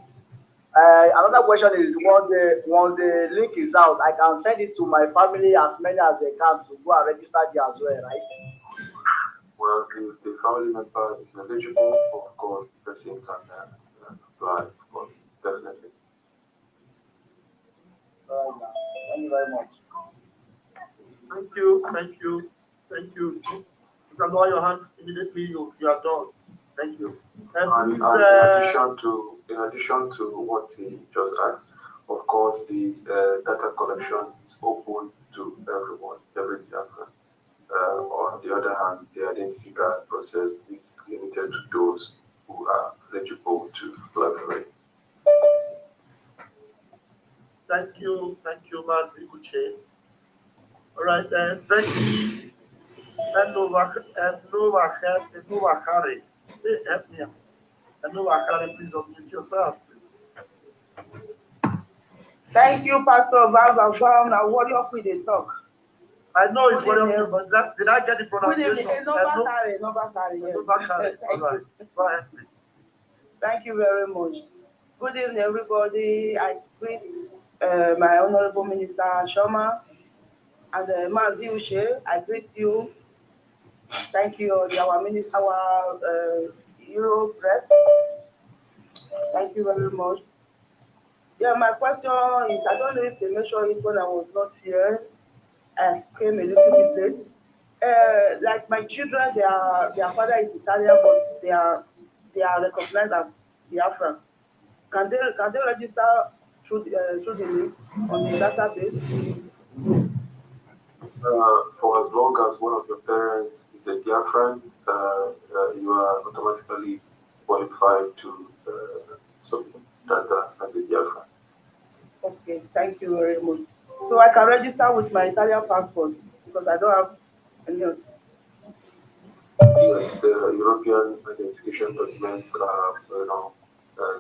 Another question is, once the link is out, I can send it to my family, as many as they can, to go and register there as well, right? Well, if the family member is eligible, of course, the person can apply, of course, definitely. Thank you very much. Thank you. You can lower your hands immediately. You are done. Thank you. And Please, in addition to what he just asked, of course, the data collection is open to everyone, every Biafran. On the other hand, the identity card process is limited to those who are eligible to apply for it. Thank you, Mazi Uche. All right, Becky Enova Harry. Help me. Enova Harry, please unmute yourself. Thank you, Pastor Val. Now, what you up with the talk? I know it's what you but did I get the pronunciation? Enova Harry, yes. Enova Harry. All right. Go ahead, please. Thank you very much. Good evening, everybody. I greet my Honorable Minister Shoma and Mazi Uche. I greet you. Thank you, our Minister, our Europe rep. Thank you very much. Yeah, my question is, I don't know if they mentioned it when I was not here. I came a little bit late. Like my children, their father is Italian, but they are recognized as Biafra. Can they register through the link on the database? For as long as one of your parents is a Biafran, you are automatically qualified to submit data as a Biafran. Okay, thank you very much. So I can register with my Italian passport because I don't have any other. Yes, the European identification documents are,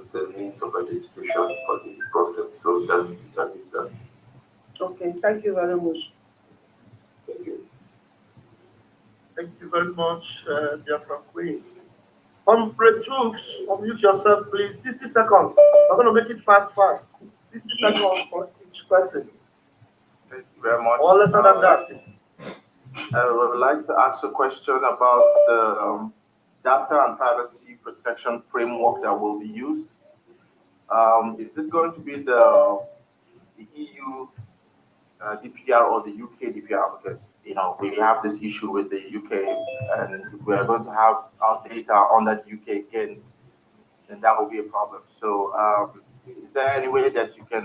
it's a means of identification for the process, so you can use that. Okay, thank you very much. Thank you. Thank you very much, Biafra Queen. Troops, unmute yourself, please. 60 seconds. We're going to make it fast. 60 seconds for each person. Thank you very much. Or lesser than that. I would like to ask a question about the data and privacy protection framework that will be used. Is it going to be the EU DPR or the UK DPR? Because we have this issue with the UK, and if we are going to have our data on that UK again, then that will be a problem. So, is there any way that you can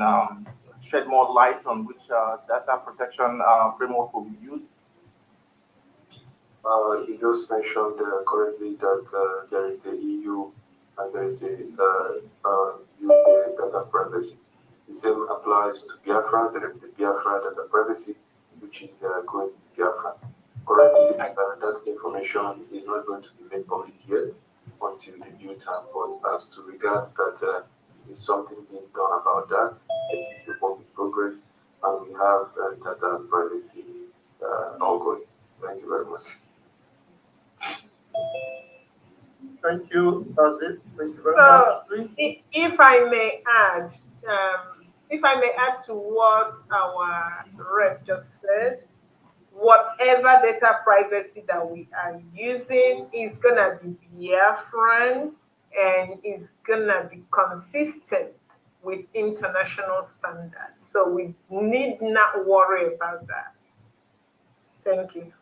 shed more light on which data protection framework will be used? You just mentioned correctly that there is the EU and there is the UK data privacy. The same applies to Biafra. There is the Biafra data privacy, which is going to Biafra. Currently, that information is not going to be made public yet until the due time. But as to regards that is something being done about that, it's a work in progress, and we have data privacy ongoing. Thank you very much. Thank you. That's it. Thank you very So, much. if I may add, to what our rep just said, whatever data privacy that we are using is gonna be Biafran and is gonna be consistent with international standards. So we need not worry about that. Thank you.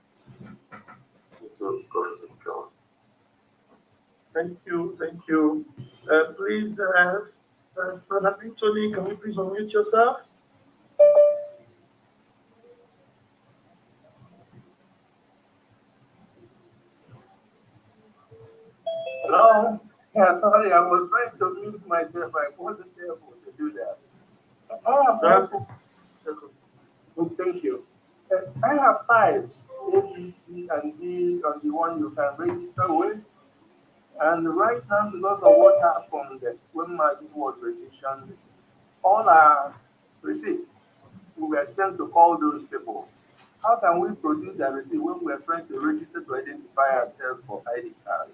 Thank you. Thank you. Please, Father Anthony, can you please unmute yourself? Hello? Yeah, sorry, I was trying to mute myself. I wasn't able to do that. Well, thank you. I have types A, B, C, and D on the one you can register with. And right now, because of what happened when my was registered, all our receipts we were sent to all those people. How can we produce a receipt when we're trying to register to identify ourselves for ID cards?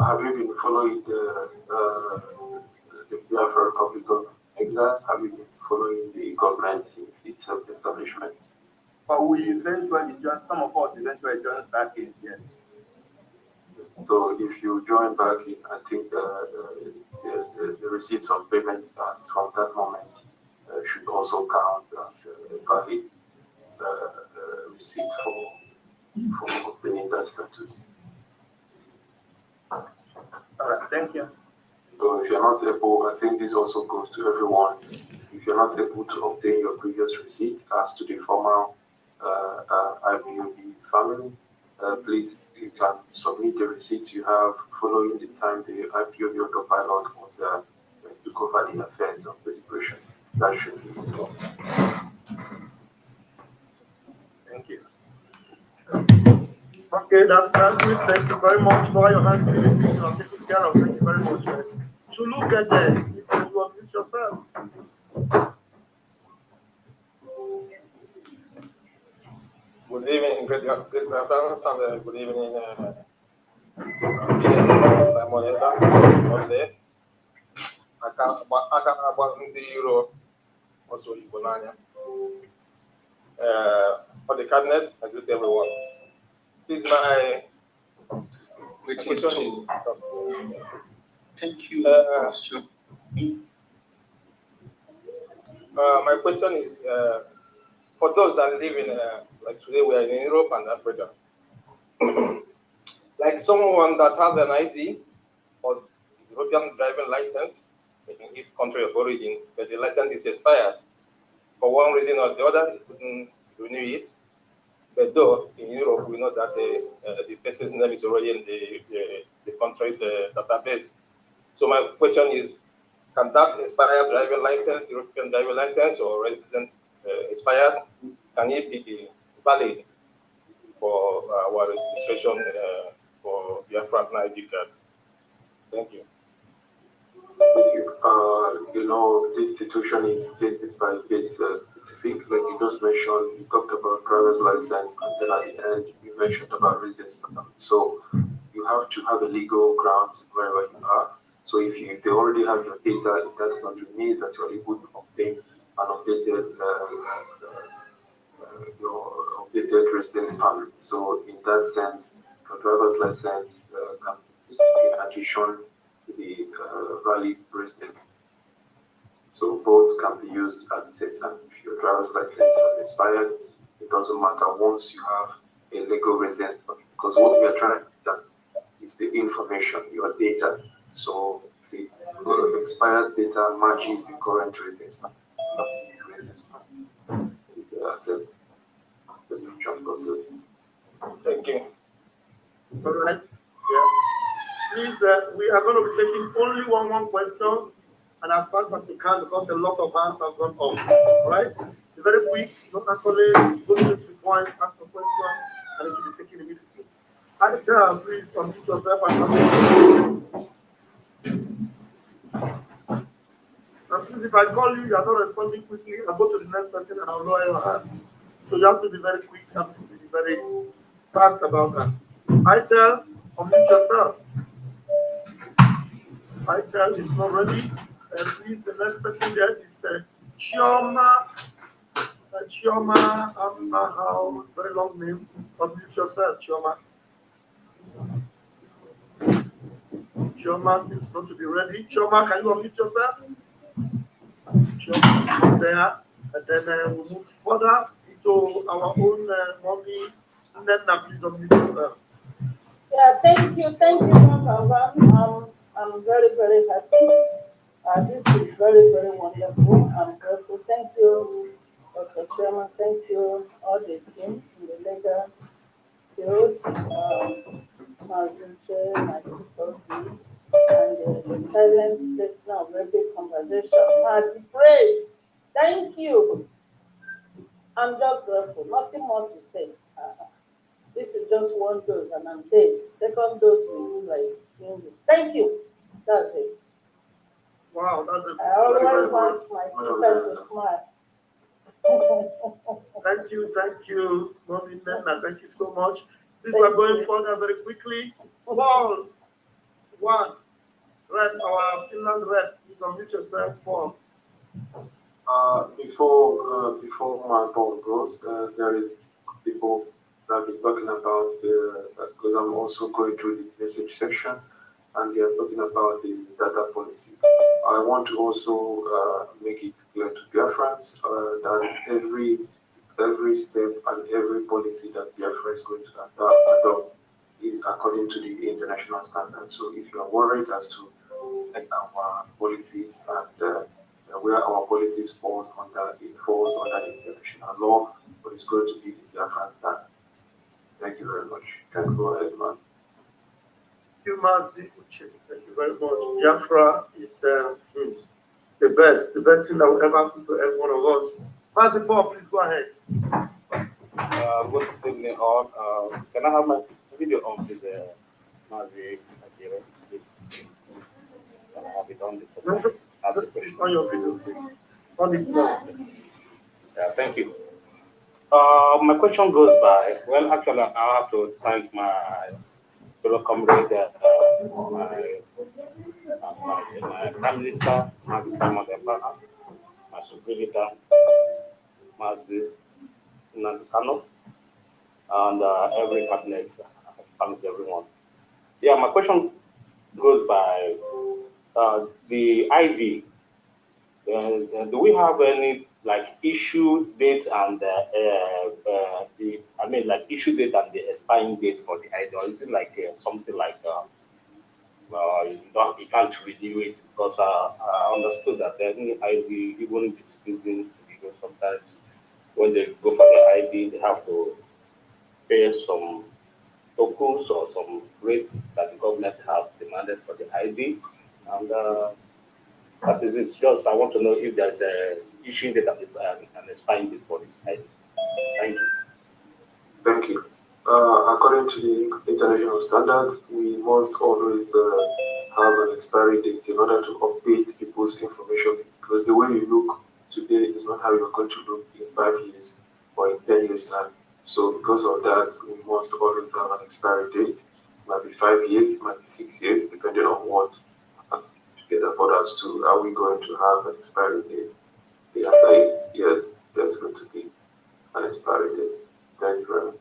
Have you been following the Biafra Republic of Exile? Have you been following the government since its establishment? But we eventually joined, some of us eventually joined back in, yes. So if you join back in, I think the receipts of payments from that moment should also count as a valid receipt for obtaining that status. All right, thank you. So if you're not able, I think this also goes to everyone. If you're not able to obtain your previous receipt as to the former IPOB family, please, you can submit the receipt you have following the time the IPOB autopilot was took over the affairs of the liberation. That should be done. Thank you. Okay, that's good. Thank you very much for your hands. You are taken care of. Thank you very much. Sulu, get there. If you unmute yourself. Good evening, great BIAFRANS, and good evening, Monday. Aka agba ndị Europe also Igbo n'anya. For the cabinet, I greet everyone. This is my question. Thank you. My question is for those that live in, like today we are in Europe and Africa, like someone that has an ID or European driving license in his country of origin, but the license is expired. For one reason or the other, he couldn't renew it. But though in Europe, we know that the person's name is already in the country's database. So my question is, can that expired driving license, European driving license or residence expired, can it be valid for our registration for BIAFRANS ID card? Thank you. Thank you. This situation is case by case specific. Like you just mentioned, you talked about driver's license, and then at the end you mentioned about residence. So you have to have a legal grounds wherever you are. So if they already have your data in that country, means that you are able to obtain an updated your updated residence permit. So in that sense, your driver's license can be used in addition to the valid resident. So both can be used at the same time. If your driver's license has expired, it doesn't matter once you have a legal residence permit, because what we are trying to do is the information, your data. So the expired data matches the current residence permit. Accept the future process. Thank you. All right. Yeah. Please, we are going to be taking only one questions and as fast as we can because a lot of hands have gone off. All right. Be very quick, not actually go straight to the point, ask a question, and it will be taken immediately. Aisha, please unmute yourself and please, if I call you, you are not responding quickly, I'll go to the next person and I'll lower your hands. So you have to be very quick and be very fast about that. Aisha, unmute yourself. Aisha is not ready. Please, the next person there is Chioma. Chioma, very long name. Unmute yourself, Chioma. Chioma seems not to be ready. Chioma, can you unmute yourself? Chioma is not there. And then we'll move further into our own mommy. Nena, please unmute yourself. Yeah, thank you, Baba. I'm very, very happy. This is very, very wonderful. I'm grateful. Thank you, Dr. Chairman. Thank you, all the team in the legal field, my sister, and the silent listener of every conversation. As praise, thank you. I'm just grateful. Nothing more to say. This is just one dose, and I'm dazed. Second dose will be like swinging. Thank you. That's it. Wow, that's a I always want my sister to smile. Thank you, Mommy Nena. Thank you so much. Please, we're going further very quickly. Paul, one, rep, our Finland rep. Please unmute yourself, Paul. Before my ball goes, there is people that have been talking about because I'm also going through the message section, and they are talking about the data policy. I want to also make it clear to BIAFRANS that every step and every policy that BIAFRA is going to adopt is according to the international standards. So if you are worried as to our policies and where our policies falls under the international law, but it's going to be the BIAFRANS standard. Thank you very much. Can go ahead, man. Thank you very much. Biafra is the best thing that will ever happen to every one of us. Mazi Paul, please go ahead. Good evening, all. Can I have my video on, please, Mazi? Please. Can I have it on It's on your video, please. On it now. Yeah, thank you. My question goes by, well, actually, I have to thank my fellow comrade, my Prime Minister, Simon Ebara, my Supervisor, Mazi Nansano, and every cabinet, everyone. Yeah, my question goes by the ID. Do we have any issue date and issue date and the expiring date for the ID, or is it something like you can't renew it? Because I understood that any ID, even this season, sometimes when they go for the ID, they have to pay some tokens or some rate that the government has demanded for the ID, and that is it. Just I want to know if there's a issue that an expiring date for this ID. Thank you. Thank you. According to the international standards, we must always have an expiry date in order to update people's information, because the way you look today is not how you're going to look in 5 years or in 10 years time. So because of that, we must always have an expiry date. It might be 5 years, it might be 6 years, depending on what together for us to are we going to have an expiry date. The answer is yes, there's going to be an expiry date. Thank you very much.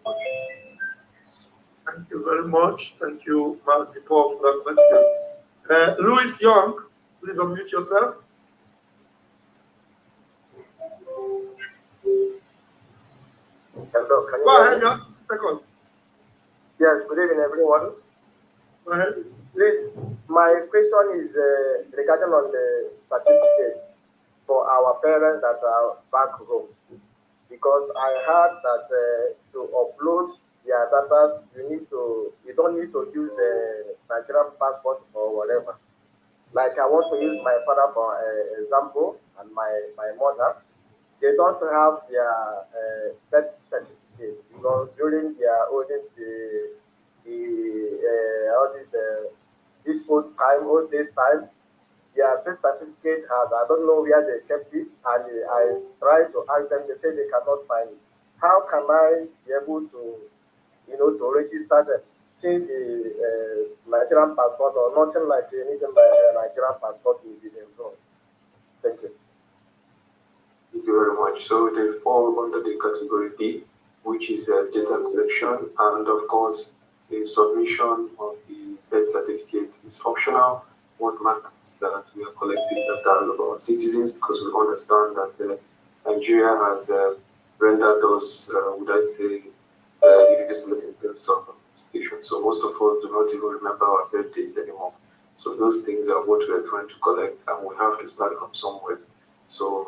Thank you very much. Thank you, Mazi Paul, for that question. Louis Young, please unmute yourself. Hello, can you Go hear ahead, me? you have 60 seconds. Yes, good evening, everyone. Go ahead. Please, my question is regarding on the certificate for our parents that are back home. Because I heard that to upload their data, you don't need to use a Nigerian passport or whatever. Like I want to use my father for example, and my mother. They don't have their birth certificate because during their olden all this old days time, their birth certificate has I don't know where they kept it, and I tried to ask them. They say they cannot find it. How can I be able to to register them since the Nigerian passport or nothing like anything like Nigerian passport will be involved? Thank you. Thank you very much. So they fall under the category B, which is data collection, and of course, the submission of the birth certificate is optional. What matters is that we are collecting data of our citizens because we understand that Nigeria has rendered us, would I say, useless in terms of education. So most of us do not even remember our birthdays anymore. So those things are what we are trying to collect, and we have to start from somewhere. So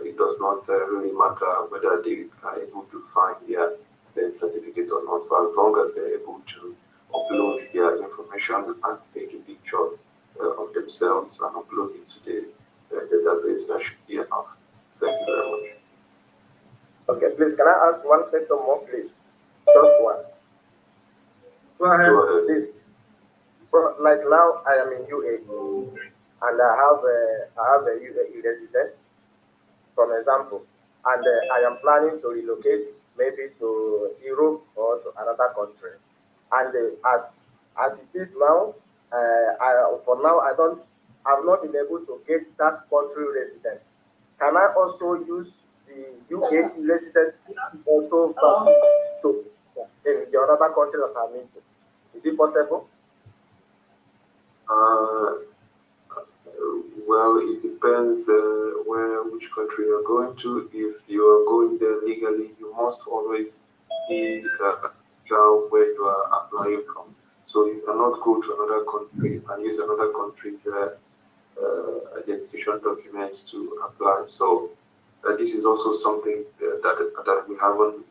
it does not really matter whether they are able to find their birth certificate or not, for as long as they're able to upload their information and take a picture of themselves and upload it to the database, that should be enough. Thank you very much. Okay, please, can I ask one question more, please? Just one. Go ahead. Please. Like now, I am in UAE, and I have a UAE residence, for example, and I am planning to relocate maybe to Europe or to another country. And as it is now, for now I've not been able to get that country resident. Can I also use the UK resident also to in the other country that I'm into? Is it possible? Well, it depends which country you're going to. If you are going there legally, you must always be where you are applying from. So you cannot go to another country and use another country's identification documents to apply. So this is also something that we haven't.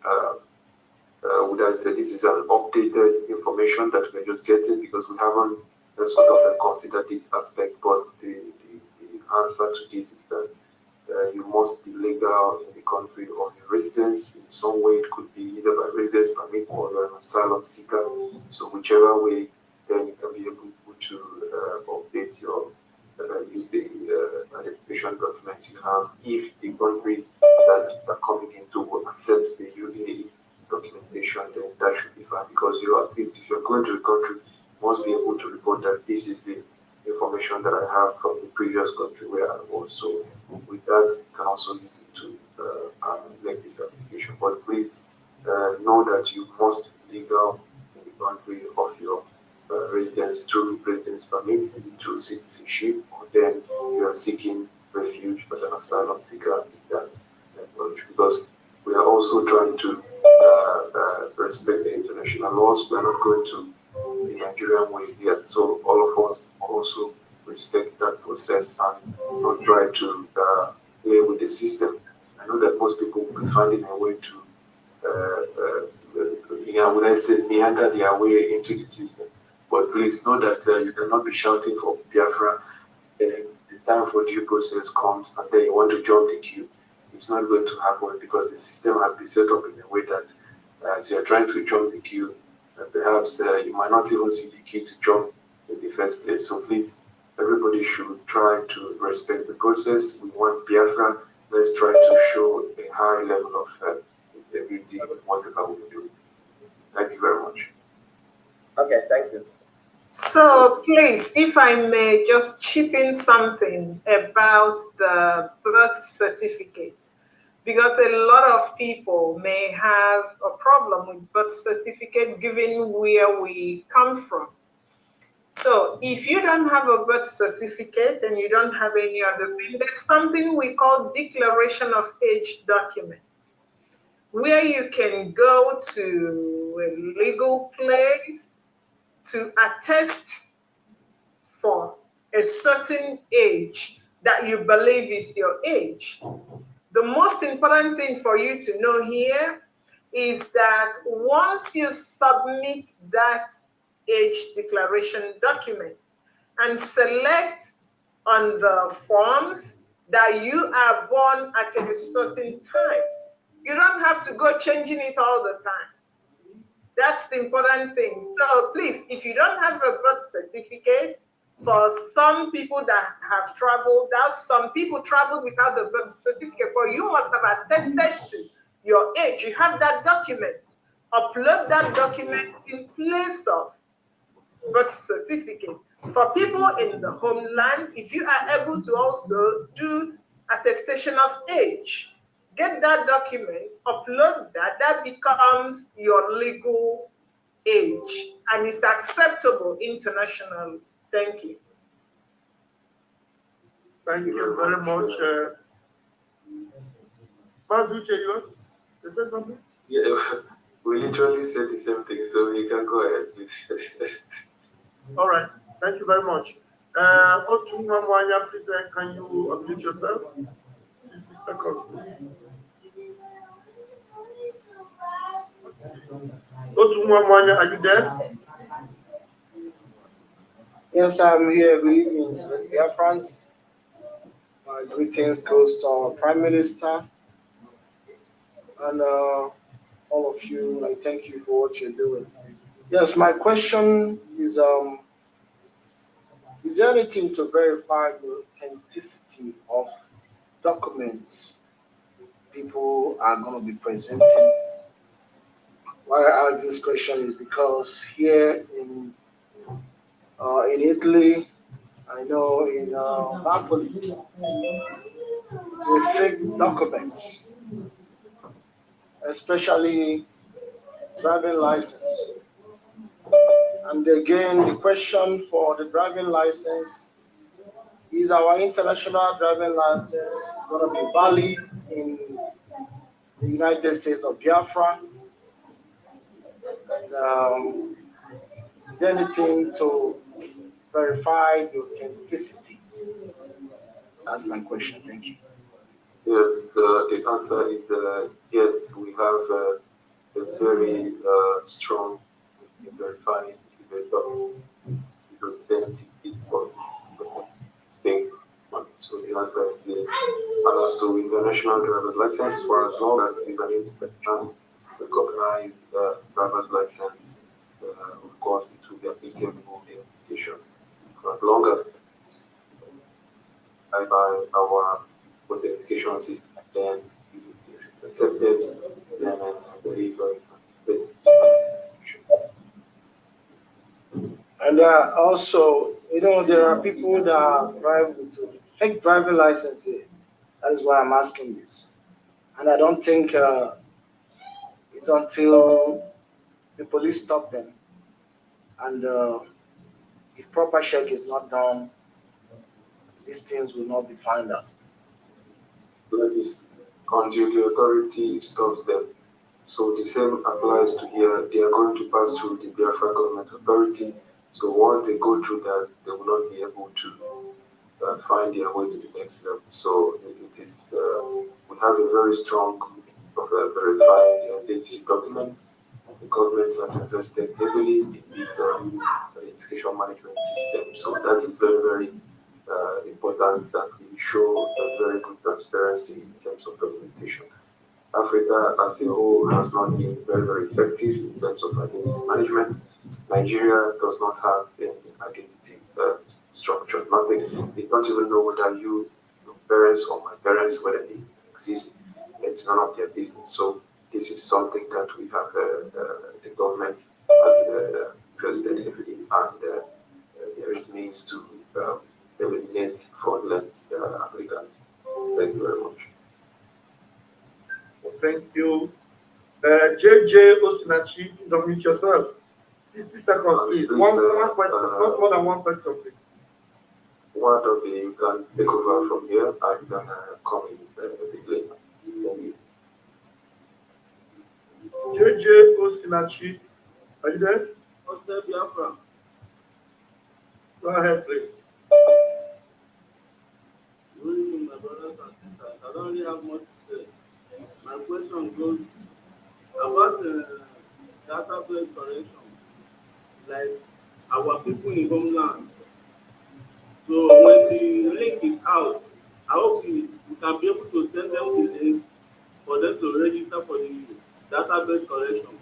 Would I say this is an updated information that we're just getting because we haven't sort of considered this aspect. But the answer to this is that you must be legal in the country of your residence in some way. It could be either by residence permit or you're an asylum seeker. So whichever way, then you can be able to update your use the identification document you have if the country that you're coming into will accept the UAE documentation, then that should be fine because you are, at least if you're going to the country, you must be able to report that this is the information that I have from the previous country where I was. So with that, you can also use it to make this application. But please know that you must be legal in the country of your residence through residence permit, through citizenship, or then you are seeking refuge as an asylum seeker in that country. Because we are also trying to respect the international laws. We are not going to the Nigerian way here. So all of us also respect that process and not try to play with the system. I know that most people will be finding a way to, when I say meander their way into the system. But please know that you cannot be shouting for Biafra. The time for due process comes and then you want to jump the queue. It's not going to happen because the system has been set up in a way that as you're trying to jump the queue, perhaps you might not even see the queue to jump in the first place. So please, everybody should try to respect the process. We want Biafra. Let's try to show a high level of integrity in whatever we do. Thank you very much. Okay, thank you. So please, if I may just chip in something about the birth certificate, because a lot of people may have a problem with birth certificate given where we come from. So if you don't have a birth certificate and you don't have any other thing, there's something we call declaration of age document, where you can go to a legal place to attest for a certain age that you believe is your age. The most important thing for you to know here is that once you submit that age declaration document and select on the forms that you are born at a certain time, you don't have to go changing it all the time. That's the important thing. So please, if you don't have a birth certificate, for some people that have traveled out, some people travel without a birth certificate, but you must have attested to your age. You have that document. Upload that document in place of birth certificate. For people in the homeland, if you are able to also do attestation of age, get that document, upload that, that becomes your legal age and it's acceptable internationally. Thank you. Thank you very much. Mazuche, you said something? Yeah, we literally said the same thing, so you can go ahead, please. All right. Thank you very much. Otu Mwanya, please, can you unmute yourself? 60 seconds, please. Otu Mwanya, are you there? Yes, I'm here. Good evening, BIAFRANS. My greetings goes to our Prime Minister and all of you. I thank you for what you're doing. Yes, my question is there anything to verify the authenticity of documents people are going to be presenting? Why I ask this question is because here in Italy, I know in Napoli, they fake documents, especially driving license. And again, the question for the driving license is our international driving license going to be valid in the United States of Biafra? And is there anything to verify the authenticity? That's my question. Thank you. Yes, the answer is yes. We have a very strong verifying the identity of thing. So the answer is yes. And as to international driver's license, for as long as it's an international recognized driver's license, of course, it will be applicable in applications. For as long as it's by our authentication system, then it's accepted, then I believe it's accepted. And also, there are people that drive with fake driving license here. That is why I'm asking this. And I don't think it's until the police stop them and if proper check is not done, these things will not be found out. That is until the authority stops them. So the same applies to here. They are going to pass through the Biafra government authority. So once they go through that, they will not be able to find their way to the next level. So it is, we have a very strong verifying the identity documents. The government has invested heavily in this education management system. So that is very, very important that we show a very good transparency in terms of documentation. Africa as a whole has not been very, very effective in terms of identity management. Nigeria does not have any identity structure, nothing. They don't even know whether your parents or my parents, whether they exist. It's none of their business. So this is something that we have, the government has invested heavily, and there is means to eliminate fraudulent applicants. Thank you very much. Thank you. JJ Osinachi, please unmute yourself. 60 seconds, please. One question, not more than one question, please. One of you can take over from here and then come in a bit later. Thank you. JJ Osinachi, are you there? Also, Biafra. Go ahead, please. Good evening, my brothers and sisters. I don't really have much to say. My question goes about database correction, like our people in homeland. So when the link is out, I hope we can be able to send them the link for them to register for the database correction.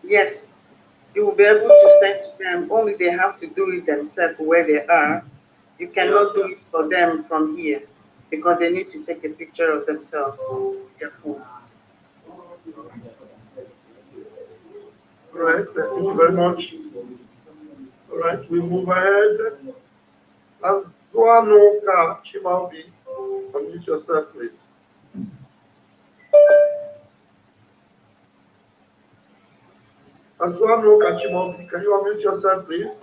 Yes, you will be able to send to them, only they have to do it themselves where they are. You cannot do it for them from here because they need to take a picture of themselves with their phone. All right, thank you very much. All right, we move ahead. As Duanoka Chimaobi, unmute yourself, please. As Duanoka Chimaobi, can you unmute yourself, please?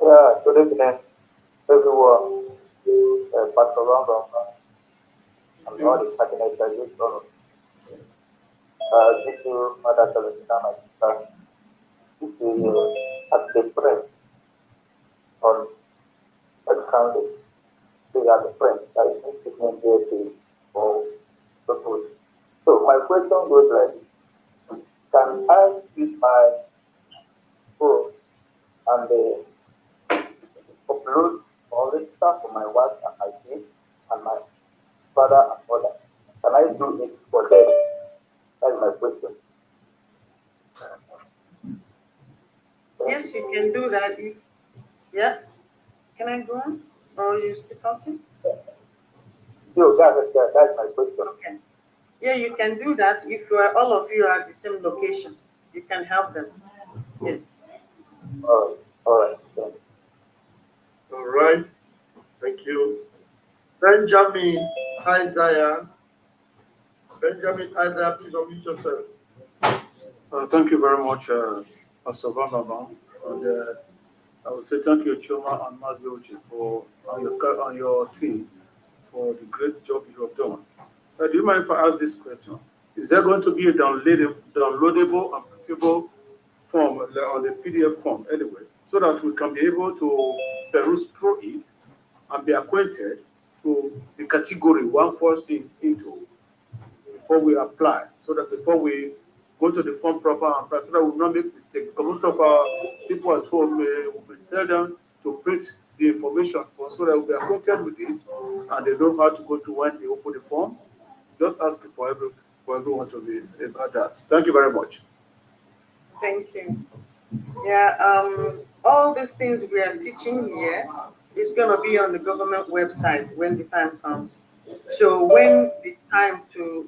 Yeah, good evening, everyone. Pastor Random and all the cabinet that you follow. This is Mother Celestina, my sister. This is at the friend on Sunday. They are the friends that is sitting here for support. So my question goes like, can I use my phone and upload or register for my wife and my kids and my father and mother? Can I do it for them? That's my question. Yes, you can do that. Yeah. Can I go on? Or are you still talking? So that's my question. Okay. Yeah, you can do that if all of you are at the same location. You can help them. Yes. All right. All right, thank you. Benjamin Isaiah. Benjamin Isaiah, please unmute yourself. Thank you very much, Pastor Van. And I would say thank you, Choma and Maziochi, for on your team for the great job you have done. Do you mind if I ask this question? Is there going to be a downloadable and printable form on the PDF form anyway, so that we can be able to peruse through it and be acquainted to the category one falls into before we apply, so that before we go to the form proper and apply, so that we will not make mistakes. Because most of our people at home, we tell them to print the information for, so that we'll be acquainted with it and they know how to go to when they open the form. Just asking for everyone to be about that. Thank you very much. Thank you. Yeah, all these things we are teaching here is going to be on the government website when the time comes. So when the time to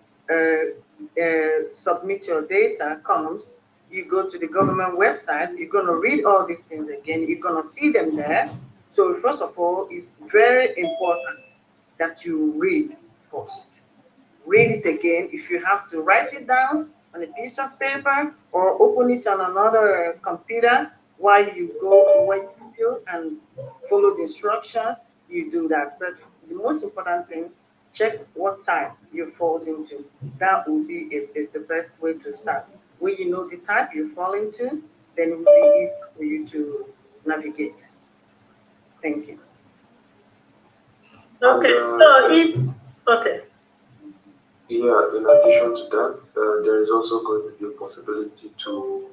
submit your data comes, you go to the government website, you're going to read all these things again, you're going to see them there. So first of all, it's very important that you read first. Read it again. If you have to write it down on a piece of paper or open it on another computer while you go when you do and follow the instructions, you do that. But the most important thing, check what type you falls into. That will be the best way to start. When you know the type you fall into, then it will be easy for you to navigate. Thank you. Okay, okay. Yeah, in addition to that, there is also going to be a possibility to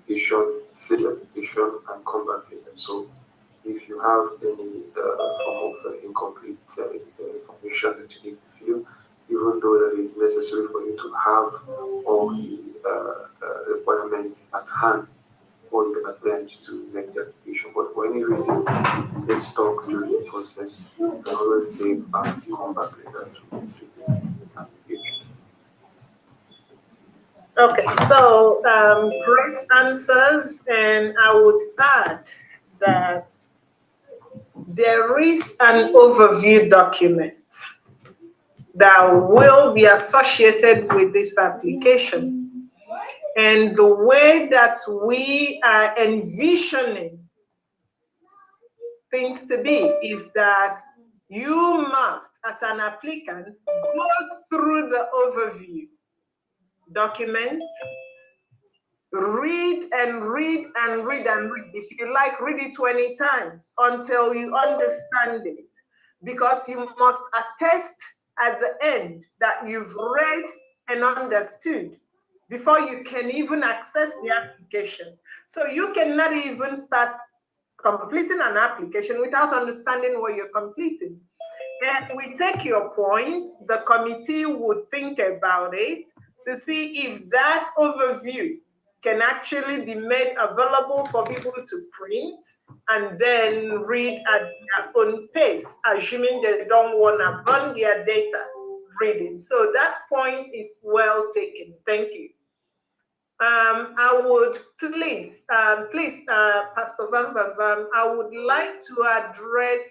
issue city application and come back later. So if you have any form of incomplete information that you need to fill, even though that is necessary for you to have all the requirements at hand, or you can attempt to make the application. But for any reason you get stuck during the process, you can always save and come back later to the application. Okay, so great answers, and I would add that there is an overview document that will be associated with this application. And the way that we are envisioning things to be is that you must, as an applicant, go through the overview document, read and read and read and read. If you like, read it 20 times until you understand it, because you must attest at the end that you've read and understood before you can even access the application. So you cannot even start completing an application without understanding what you're completing. And we take your point, the committee would think about it to see if that overview can actually be made available for people to print and then read at their own pace, assuming they don't want to burn their data reading. So that point is well taken. Thank you. I would please, Pastor Van Van Van, I would like to address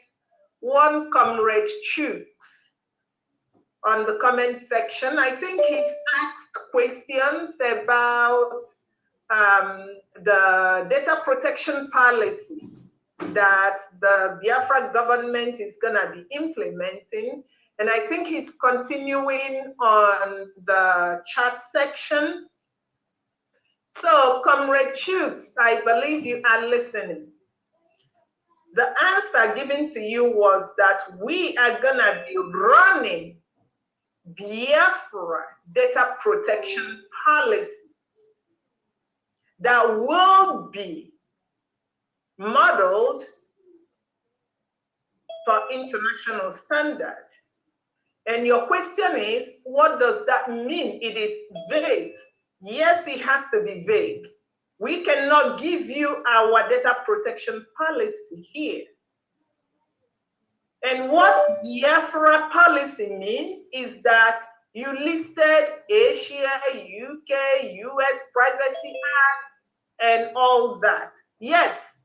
one Comrade Chooks on the comment section. I think he's asked questions about the data protection policy that the Biafra government is going to be implementing. And I think he's continuing on the chat section. So, Comrade Chooks, I believe you are listening. The answer given to you was that we are going to be running Biafra data protection policy that will be modeled for international standard. And your question is, what does that mean? It is vague. Yes, it has to be vague. We cannot give you our data protection policy here. And what Biafra policy means is that you listed Asia, UK, US Privacy Act, and all that. Yes,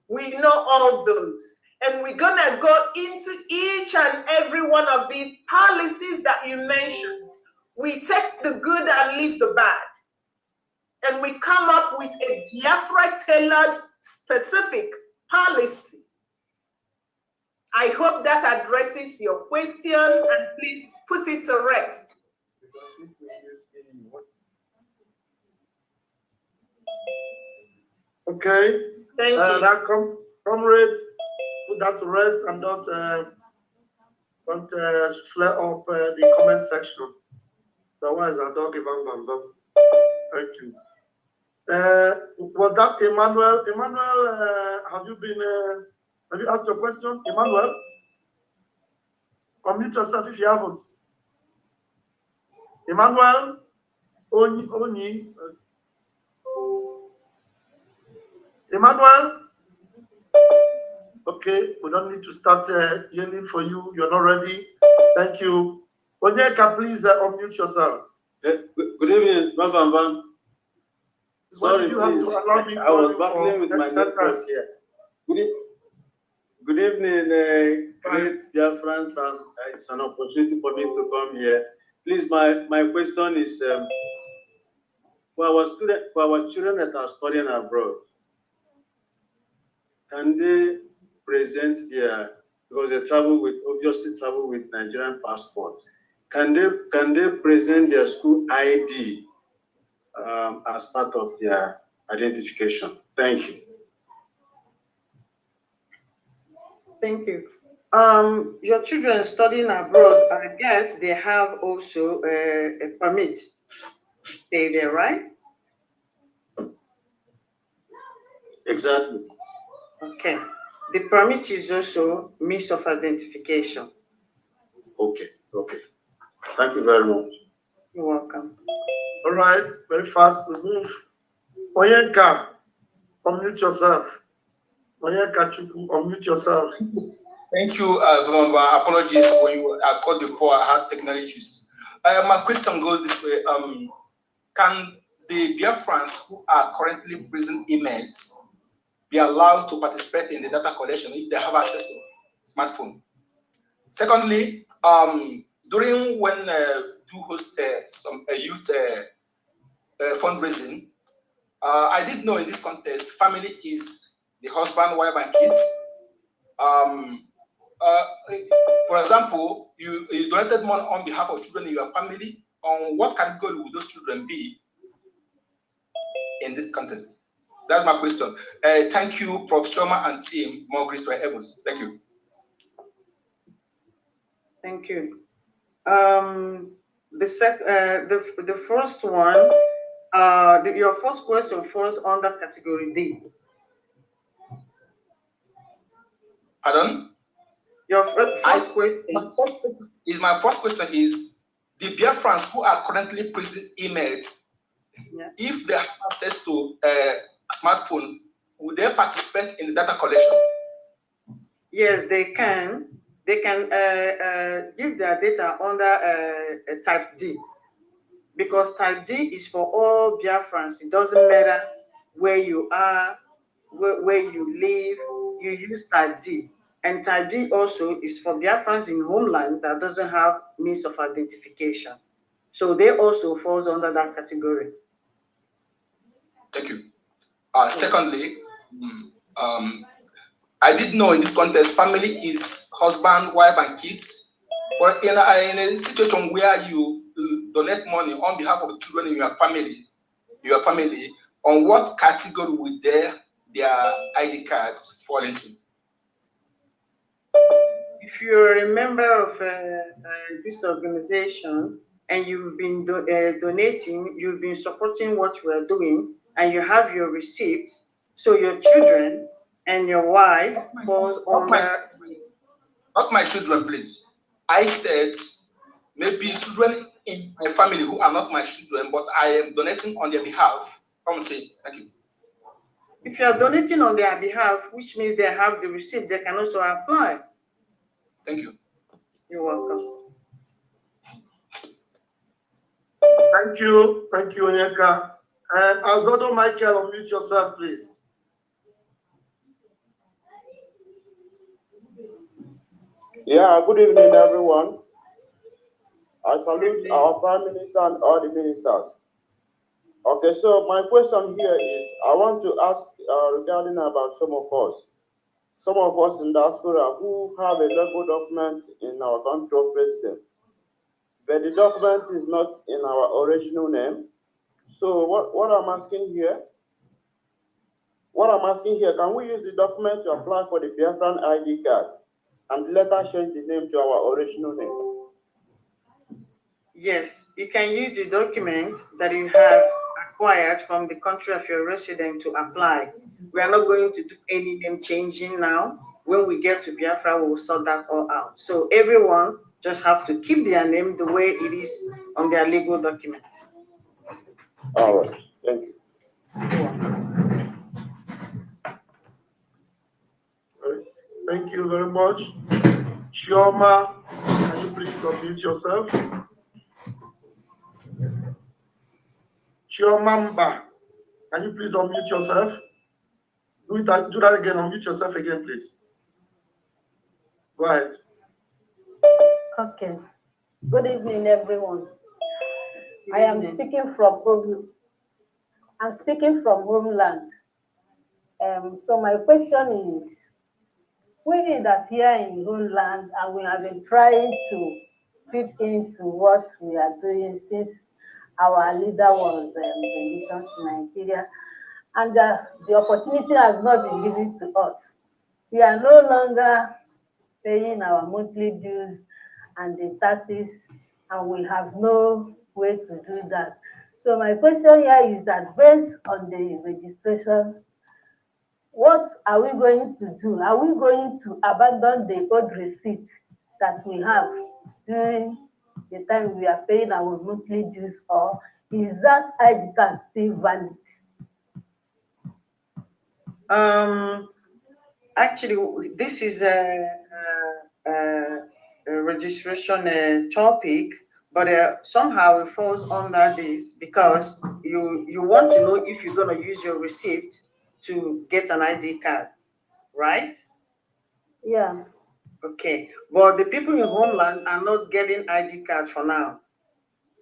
we know all those. And we're gonna go into each and every one of these policies that you mentioned. We take the good and leave the bad. And we come up with a Biafra tailored specific policy. I hope that addresses your question, and please put it to rest. Okay. Thank you. Now, comrade, put that to rest and don't flare up the comment section. Otherwise, I don't give up. Thank you. Was that Emmanuel? Emmanuel, have you asked your question? Emmanuel? Unmute yourself if you haven't. Emmanuel? Oni. Emmanuel? Okay, we don't need to start yelling for you. You're not ready. Thank you. Onyeka, please unmute yourself. Good evening, Van. Sorry, you have please. to allow me I was battling with my network here. Good evening, great Biafrans, and it's an opportunity for me to come here. Please, my question is for our children that are studying abroad, can they present their, because they obviously travel with Nigerian passport, can they present their school ID as part of their identification? Thank you. Thank you. Your children studying abroad, I guess they have also a permit. Stay there, right? Exactly. Okay. The permit is also means of identification. Okay. Thank you very much. You're welcome. All right, very fast we move. Oyenka, unmute yourself. Oyenka Chukwu, unmute yourself. Thank you, apologies for you. I called before, I had technical issues. My question goes this way. Can the Biafrans who are currently prison inmates be allowed to participate in the data collection if they have access to smartphone? Secondly, during when do host some youth fundraising, I did know in this context, family is the husband, wife, and kids. Uh, for example, you donated money on behalf of children in your family. On what category would those children be in this context? That's my question. Thank you, Prof. Shoma and team. More grace to our Evans. Thank you. Thank you. The first one, your first question falls under category D. Pardon? Your first question is my first question is the BIAFRANS who are currently prison emails, if they have access to a smartphone, would they participate in the data collection? Yes, they can. They can give their data under type D, because type D is for all Biafrans. It doesn't matter where you are, where you live, you use type D. And type D also is for Biafrans in homeland that doesn't have means of identification. So they also falls under that category. Thank you. Secondly, I did know in this context, family is husband, wife, and kids. But in a situation where you donate money on behalf of children in your family, on what category would their ID cards fall into? If you're a member of this organization and you've been donating, you've been supporting what we're doing, and you have your receipts, so your children and your wife falls under. Not my children, please. I said maybe children in my family who are not my children, but I am donating on their behalf. Come and say thank you. If you are donating on their behalf, which means they have the receipt, they can also apply. Thank you. You're welcome. Thank you, Onyeka. And Azodo Michael, unmute yourself, please. Yeah, good evening, everyone. I salute our Prime Minister and all the ministers. Okay, so my question here is, I want to ask regarding about some of us in diaspora who have a legal document in our country of president, but the document is not in our original name. So what I'm asking here, can we use the document to apply for the Biafran ID card and later change the name to our original name? Yes, you can use the document that you have acquired from the country of your resident to apply. We are not going to do any name changing now. When we get to Biafra, we will sort that all out. So everyone just have to keep their name the way it is on their legal documents. All right, thank you. Thank you very much. Chioma, can you please unmute yourself? Chiomamba, can you please unmute yourself? Do that again, unmute yourself again, please. Go ahead. Okay. Good evening, everyone. I am speaking from homeland. So my question is, we that here in homeland, and we have been trying to fit into what we are doing since our leader was released to Nigeria, and the opportunity has not been given to us. We are no longer paying our monthly dues and the taxes, and we have no way to do that. So my question here is that based on the registration, what are we going to do? Are we going to abandon the old receipt that we have during the time we are paying our monthly dues, or is that ID card still valid? Actually, this is a registration topic, but somehow it falls under this because you want to know if you're going to use your receipt to get an ID card, right? Yeah. Okay, but the people in homeland are not getting ID card for now.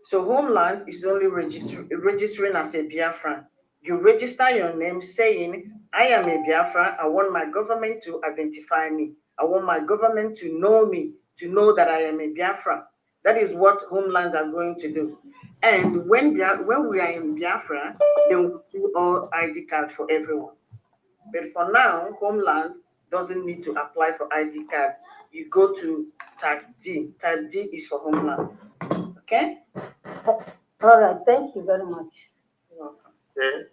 So homeland is only registering as a Biafran. You register your name saying, I am a Biafran. I want my government to identify me. I want my government to know me, to know that I am a Biafran. That is what homelands are going to do. And when we are in Biafra, they will do all ID cards for everyone. But for now, homeland doesn't need to apply for ID card. You go to type D. Type D is for homeland. Okay? All right, thank you very much. You're welcome. Okay.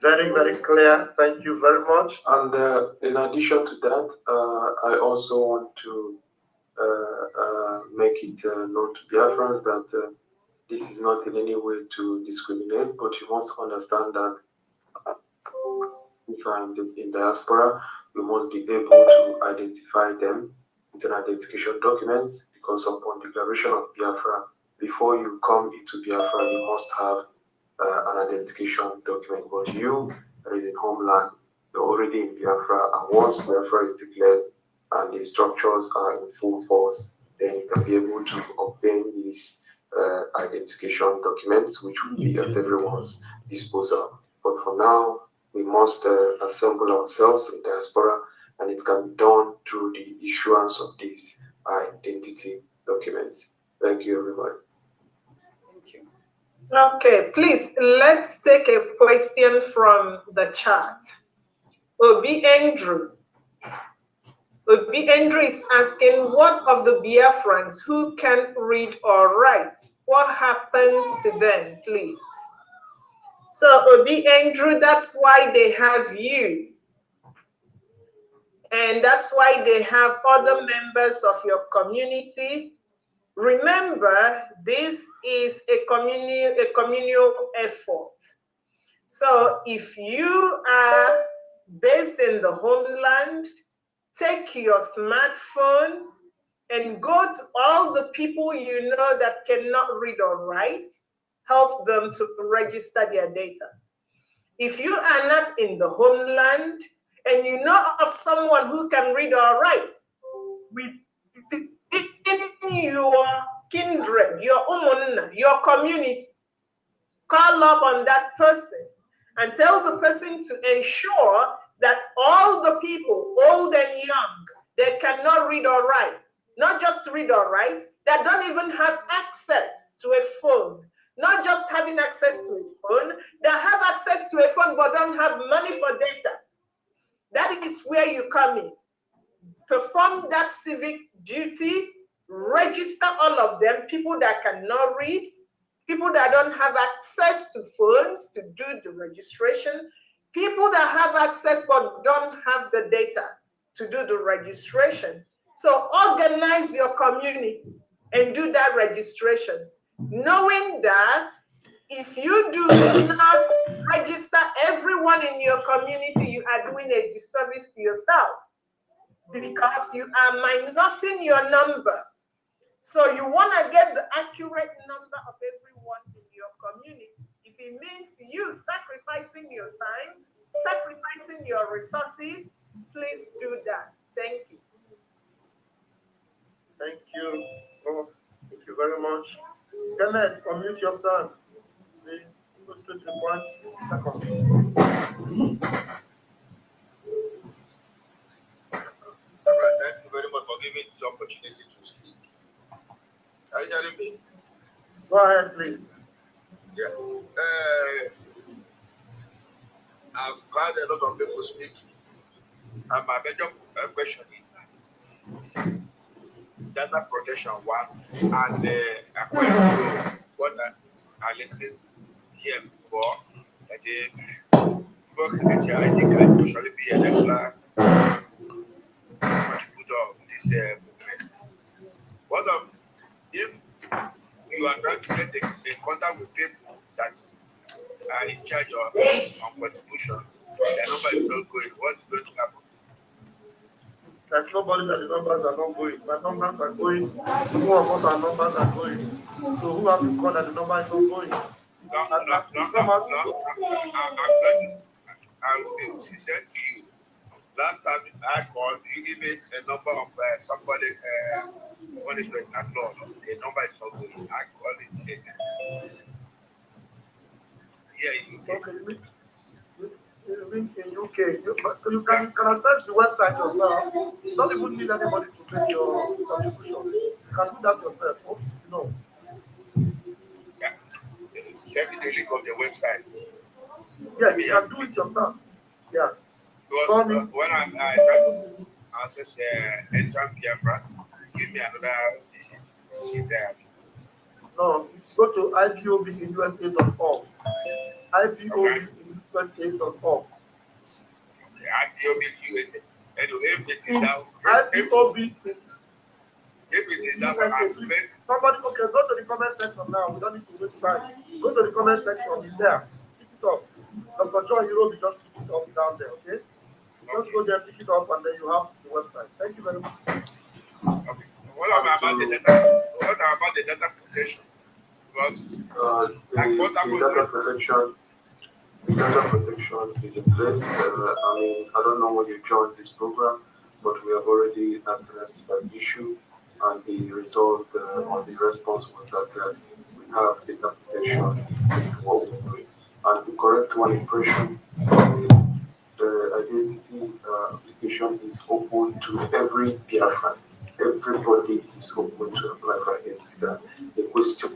Very, very clear. Thank you very much. And in addition to that, I also want to make it known to Biafrans that this is not in any way to discriminate, but you must understand that if you are in diaspora, you must be able to identify them with an identification documents, because upon declaration of Biafra, before you come into Biafra, you must have an identification document. But you that is in homeland, you're already in Biafra, and once Biafra is declared and the structures are in full force, then you can be able to obtain these identification documents, which will be at everyone's disposal. But for now, we must assemble ourselves in diaspora, and it can be done through the issuance of these identity documents. Thank you, everybody. Thank you. Okay, please, let's take a question from the chat. Obi Andrew. Obi Andrew is asking, what of the Biafrans who can't read or write? What happens to them, please? So, Obi Andrew, that's why they have you. And that's why they have other members of your community. Remember, this is a communal effort. So if you are based in the homeland, take your smartphone and go to all the people you know that cannot read or write, help them to register their data. If you are not in the homeland and you know of someone who can read or write, within your kindred, your umunna, your community, call up on that person and tell the person to ensure that all the people, old and young, that cannot read or write, not just read or write, that don't even have access to a phone, not just having access to a phone, that have access to a phone but don't have money for data. That is where you come in. Perform that civic duty, register all of them, people that cannot read, people that don't have access to phones to do the registration, people that have access but don't have the data to do the registration. So organize your community and do that registration, knowing that if you do not register everyone in your community, you are doing a disservice to yourself, because you are minusing your number. So you want to get the accurate number of everyone in your community. If it means you sacrificing your time, sacrificing your resources, please do that. Thank you. Thank you. Oh, thank you very much. Kenneth, unmute yourself. Please go straight to the point. 60 seconds. Thank you very much for giving me this opportunity to speak. Are you hearing me? Go ahead, please. Yeah. I've heard a lot of people speaking, and my major question is data protection one, and according to what I listened here before, that I think I should be a regular contributor of this movement. What of if you are trying to get in contact with people that are in charge of contribution, their number is not going, what is going to happen? There's nobody that the numbers are not going. My numbers are going. Two of us, our numbers are going. So who have to call that the number is not going? I'm going to say to you last time I called, you give me a number of somebody when it was not known. The number is not going. I call it again. Yeah, you okay. In UK, you can access the website yourself. You don't even need anybody to make your contribution. You can do that yourself. Oh, you know. Send me the link of the website. Yeah, you can do it yourself. Yeah. Because when I try to access Biafra, give me another visit. No, go to IPOBInusa.org. IPOBInusa.org. IPOB USA. Anyway, everything down. IPOB. Everything Somebody, okay, go to the comment section now. We don't need to waste time. Go to the comment section. It's there. Pick it up. Dr. John Europe, just pick it up down there, okay? Just go there, pick it up, and then you have the website. Thank you very much. Okay. What about the data protection? Because the data protection is in place. I don't know when you joined this program, but we have already addressed that issue, and the result or the response was that we have data protection. Is what we're doing. And to correct one impression, the identity application is open to every Biafran. Everybody is open to apply for it. It's the question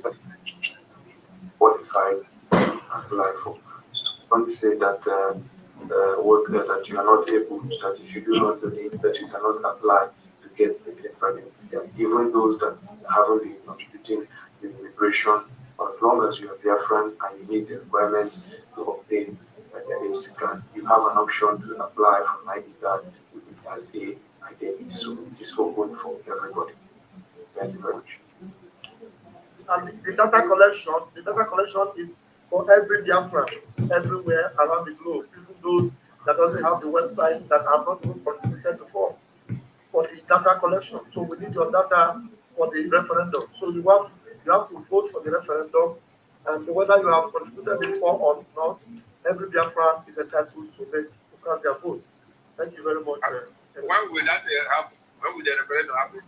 qualified to apply for. So don't say that that you are not able, that if you do not donate, that you cannot apply to get the Biafran identity. Even those that haven't been contributing in immigration, as long as you are Biafran and you meet the requirements to obtain the basic card, you have an option to apply for an ID card with the identity. So it is open for everybody. Thank you very much. And the data collection is for every Biafran, everywhere around the globe, even those that doesn't have the website, that have not even contributed before, for the data collection. So we need your data for the referendum. So you have to vote for the referendum, and whether you have contributed before or not, every Biafran is entitled to cast their vote. Thank you very much. When will that happen? When will the referendum happen?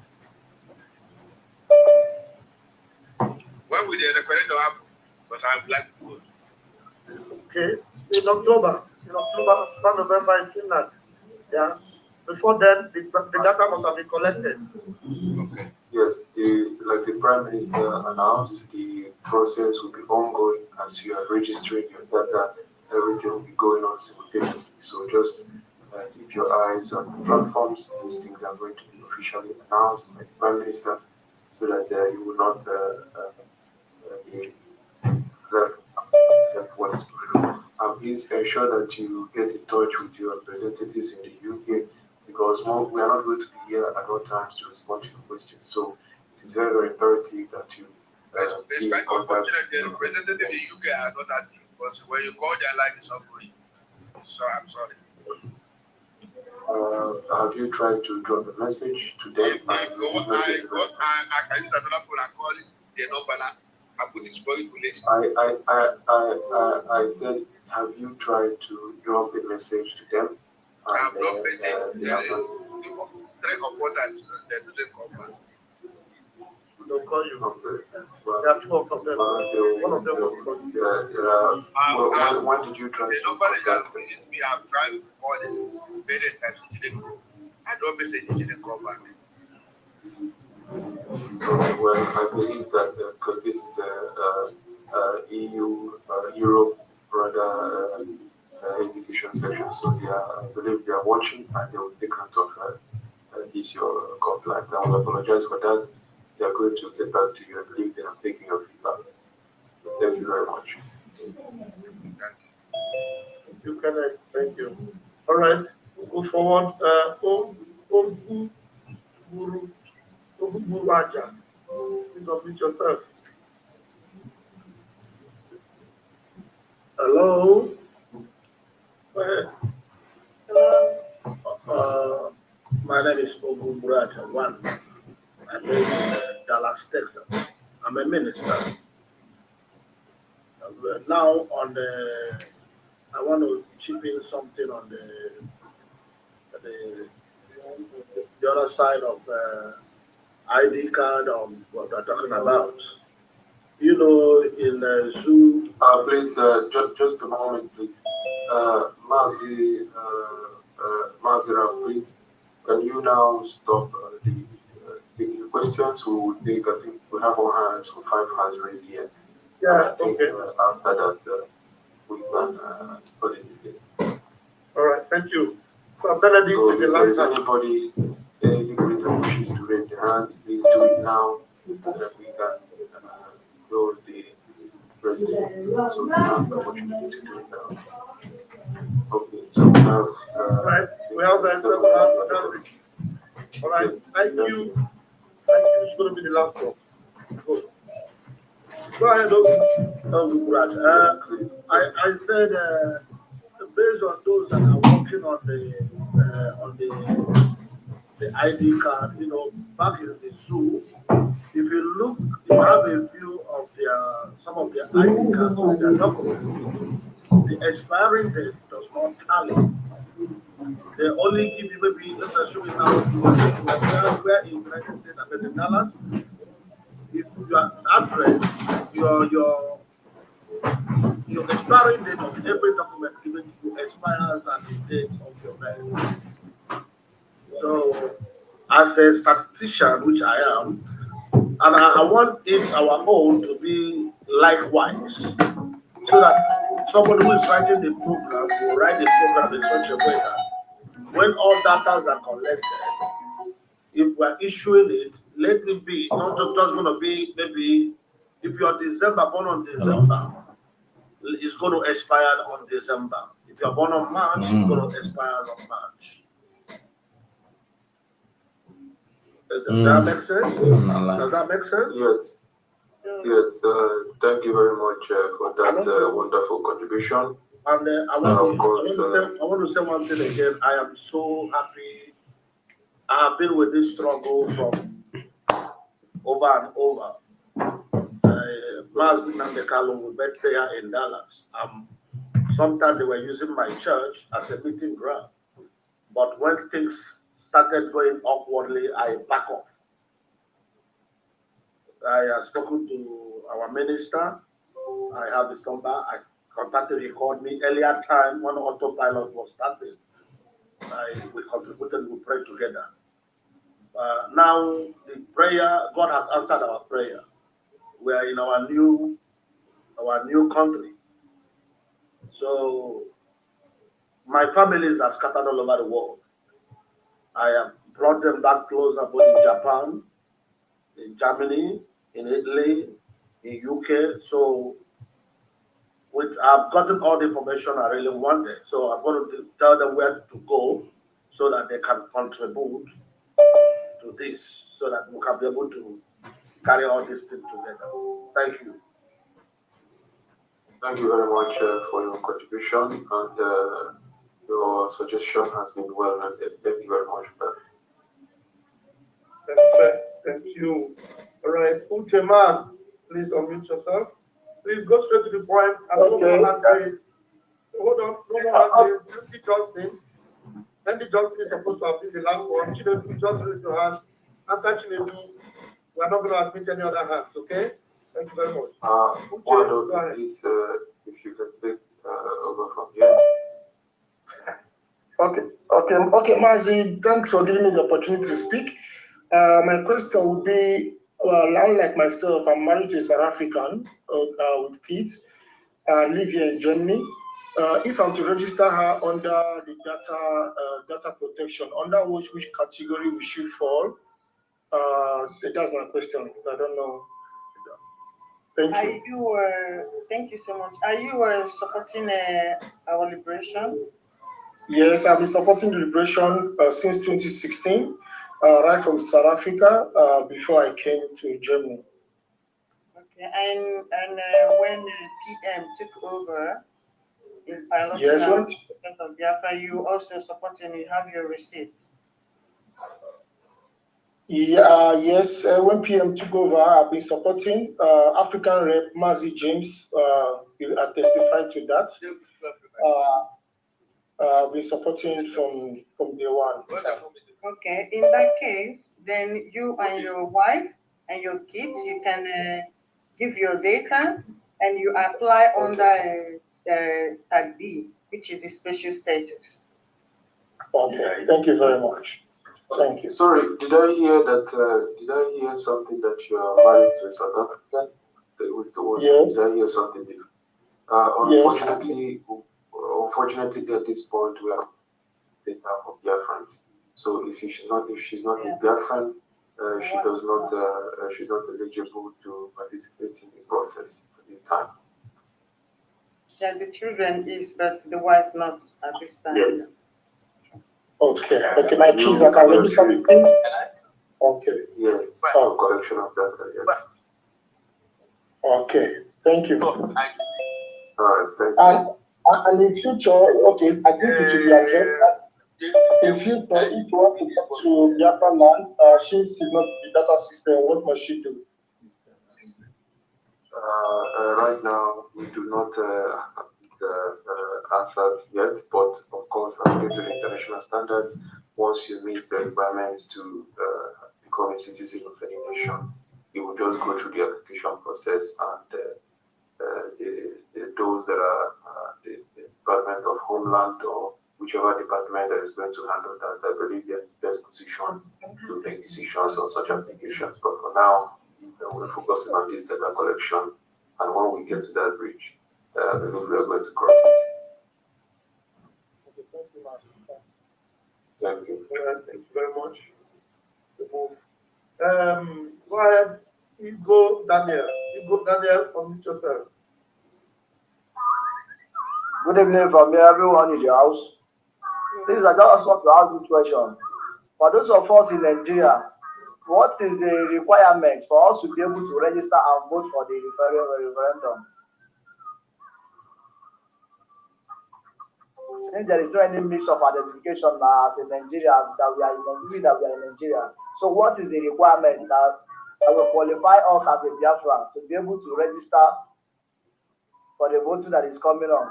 When will the referendum happen? Because I would like to vote. Okay, in October, November, in Finland. Yeah. Before then, the data must have been collected. Okay. Yes, like the Prime Minister announced, the process will be ongoing as you are registering your data. Everything will be going on simultaneously. So just keep your eyes on the platforms. These things are going to be officially announced by the Prime Minister, so that you will not be left what is going on. And please ensure that you get in touch with your representatives in the UK, because we are not going to be here at all times to respond to your questions. So it is very, very imperative that you. It's quite unfortunate the representatives in the UK are not active, because when you call their line, it's not going. So I'm sorry. Have you tried to drop a message to them? I use another phone and call the number. I put it for you to listen. I said, have you tried to drop a message to them? I have dropped message 3 or 4 times. They didn't come back. They'll call you. Okay. There are 2 of them. One of them was called you. When did you try the number is has reached me. I've tried to call it many times. It didn't go. I dropped message. It didn't come back. Well, I believe that because this is EU, Europe, rather education section, so I believe they are watching and they will take note of this your complaint. I will apologize for that. They are going to get back to you. I believe they are taking your feedback. So thank you very much. Thank you. All right, we'll go forward. Oguburu Aja, please unmute yourself. Hello. Go ahead. My name is Oguburu Aja. I'm based in Dallas, Texas. I'm a minister. Now I want to chip in something on the the other side of ID card or what we're talking about. You know, in zoo. Please, just a moment, please. Mazira, please, can you now stop the questions? We will take, I think we have 5 hands raised here. Yeah, okay. After that, we can put it in. All right, thank you. So, Benedict is the last time. Anybody that wishes to raise their hands, please do it now so that we can close the question. So we have the opportunity to do it now. Okay, so we have. Right, we have that several hands. All right, yes, thank you. Thank you. It's going to be the last one. Go ahead, Brad. I said based on those that are working on the ID card, you know, back in the zoo, if you look, you have a view of some of their ID cards with their documents. The expiring date does not tally. They only give you maybe, let's assume now, where in the United States and in Dallas, if your address, your expiring date of every document given to you expires at the date of your birth. So, as a statistician, which I am, and I want our own to be likewise, so that somebody who is writing the program will write the program in such a way that when all data are collected, if we're issuing it, let it be not just going to be maybe if you're born on December, it's going to expire on December. If you're born on March, it's going to expire on March. Does that make sense? Does that make sense? Yes. Yes. Thank you very much for that wonderful contribution. And I want to say one thing again. I am so happy. I have been with this struggle from over and over. Mazin and the Carlo we met there in Dallas. Sometimes they were using my church as a meeting ground. But when things started going awkwardly, I back off. I have spoken to our minister. I have his number. I contacted, he called me earlier time when autopilot was starting. We contributed, we prayed together. Now the prayer, God has answered our prayer. We are in our new country. So my families are scattered all over the world. I have brought them back closer, both in Japan, in Germany, in Italy, in UK. So I've gotten all the information I really wanted. So I'm going to tell them where to go so that they can contribute to this, so that we can be able to carry all this thing together. Thank you. Thank you very much for your contribution, and your suggestion has been well noted. Thank you very much for that. Perfect. Thank you. All right, Ucheman, please unmute yourself. Please go straight to the point. And no more hand raised. Hold on, no more hand raised. Deputy Justin. Then the Justin is supposed to have been the last one. Chinedu, just raise your hand. After Chinedu, we are not going to admit any other hands, okay? Thank you very much. Wando, please, if you can take over from here. Okay, Mazi, thanks for giving me the opportunity to speak. My question would be, like myself, I'm married to a South African with kids. I live here in Germany. If I'm to register her under the data protection, under which category we should fall? That's my question. I don't know. Thank you. Thank you so much. Are you supporting our liberation? Yes, I've been supporting the liberation since 2016, right from South Africa, before I came to Germany. Okay, and when PM took over in piloting yes, of Biafra, you also supporting, you have your receipts. Yeah, yes, when PM took over, I've been supporting African Rep Mazi James. I testified to that. been supporting it from day one. Okay, in that case, then you and your wife and your kids, you can give your data and you apply under Tag B, which is the special status. Okay, thank you very much. Thank you. Sorry, did I hear that? Did I hear something that you are married to a South African? Yes. Did I hear something different? Unfortunately, at this point, we have data for BIAFRANS. So if she's not a BIAFRAN, she's not eligible to participate in the process at this time. Yeah, the children is, but the wife not at this time. Yes. Okay. Okay, my kids are can register with me. Okay. Yes. Collection of data. Yes. Okay. Thank you. All right. Thank you. And in future, okay, I think it should be addressed. In future, if you want to talk to Biafra land, since she's not the data system, what must she do? Right now, we do not have these answers yet, but of course, according to the international standards, once you meet the requirements to become a citizen of any nation, you will just go through the application process, and those that are the Department of Homeland or whichever department that is going to handle that, I believe they're in the best position to make decisions on such applications. But for now, we're focusing on this data collection, and when we get to that bridge, I believe we are going to cross it. Thank you. Thank you very much. Go ahead, Igo Daniel. Igo Daniel, unmute yourself. Good evening from everyone in the house. Please, I just want to ask you a question. For those of us in Nigeria, what is the requirement for us to be able to register and vote for the referendum? Since there is no any mix of identification as in Nigeria, as that we are in Nigeria. So what is the requirement that will qualify us as a Biafra to be able to register for the voting that is coming on?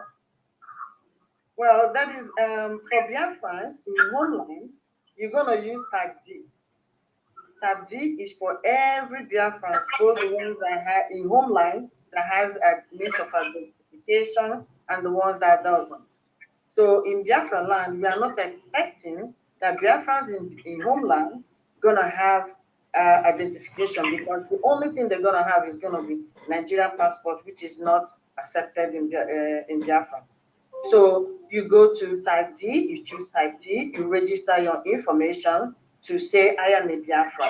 Well, that is for BIAFRANS in homeland, you're gonna use Type D. Type D is for every BIAFRANS, both the ones that have in homeland that has a list of identification and the ones that doesn't. So in Biafra land, we are not expecting that Biafrans in homeland gonna have identification, because the only thing they're gonna have is gonna be Nigerian passport, which is not accepted in Biafra. So you go to Type D, you choose Type D, you register your information to say I am a Biafra.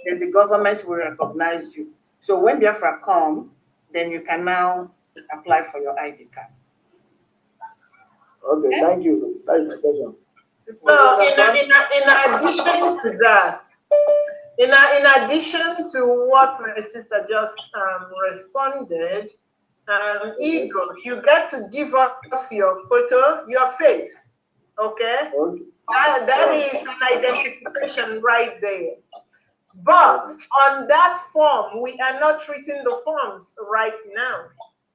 Then the government will recognize you. So when Biafra come, then you can now apply for your ID card. Okay, thank you. That is the question. So in addition to that, in addition to what my sister just responded, Igor, you got to give us your photo, your face, okay? That is an identification right there. But on that form, we are not treating the forms right now.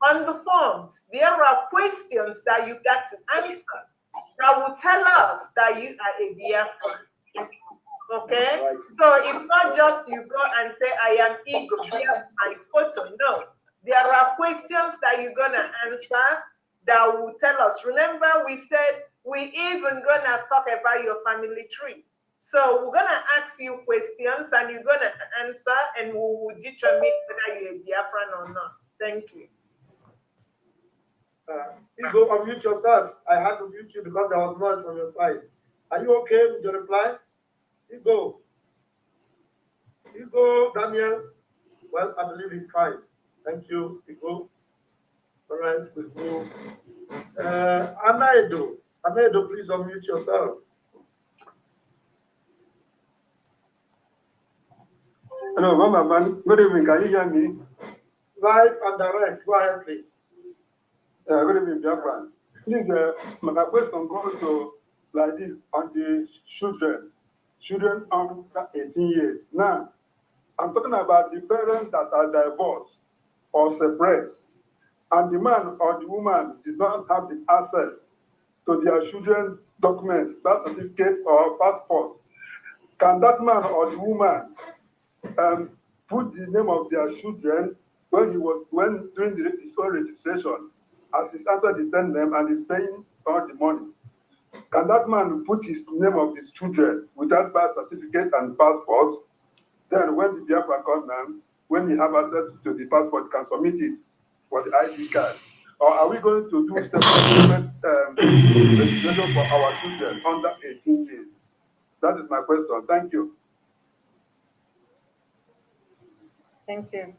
On the forms, there are questions that you got to answer that will tell us that you are a Biafran. Okay? So it's not just you go and say, I am Igor, here's my photo. No. There are questions that you're going to answer that will tell us. Remember, we said we even going to talk about your family tree. So we're going to ask you questions and you're going to answer, and we will determine whether you're a Biafran or not. Thank you. Igor, unmute yourself. I had to mute you because there was noise on your side. Are you okay with your reply? Igor, Daniel. Well, I believe he's fine. Thank you, Igor. All right, we move. Anaido, please unmute yourself. Hello, Mama Man. Good evening. Can you hear me? Live and direct. Go ahead, please. Good evening, Biafra. Please, my question goes to like this on the children under 18 years. Now, I'm talking about the parents that are divorced or separate, and the man or the woman did not have the access to their children documents, birth certificate or passport, can that man or the woman put the name of their children when doing his own registration, as he's after the same name and is paying all the money? Can that man put his name of his children without birth certificate and passport? Then when the Biafra comes now, when he have access to the passport, can submit it for the ID card? Or are we going to do separate registration for our children under 18 years? That is my question. Thank you. Thank you.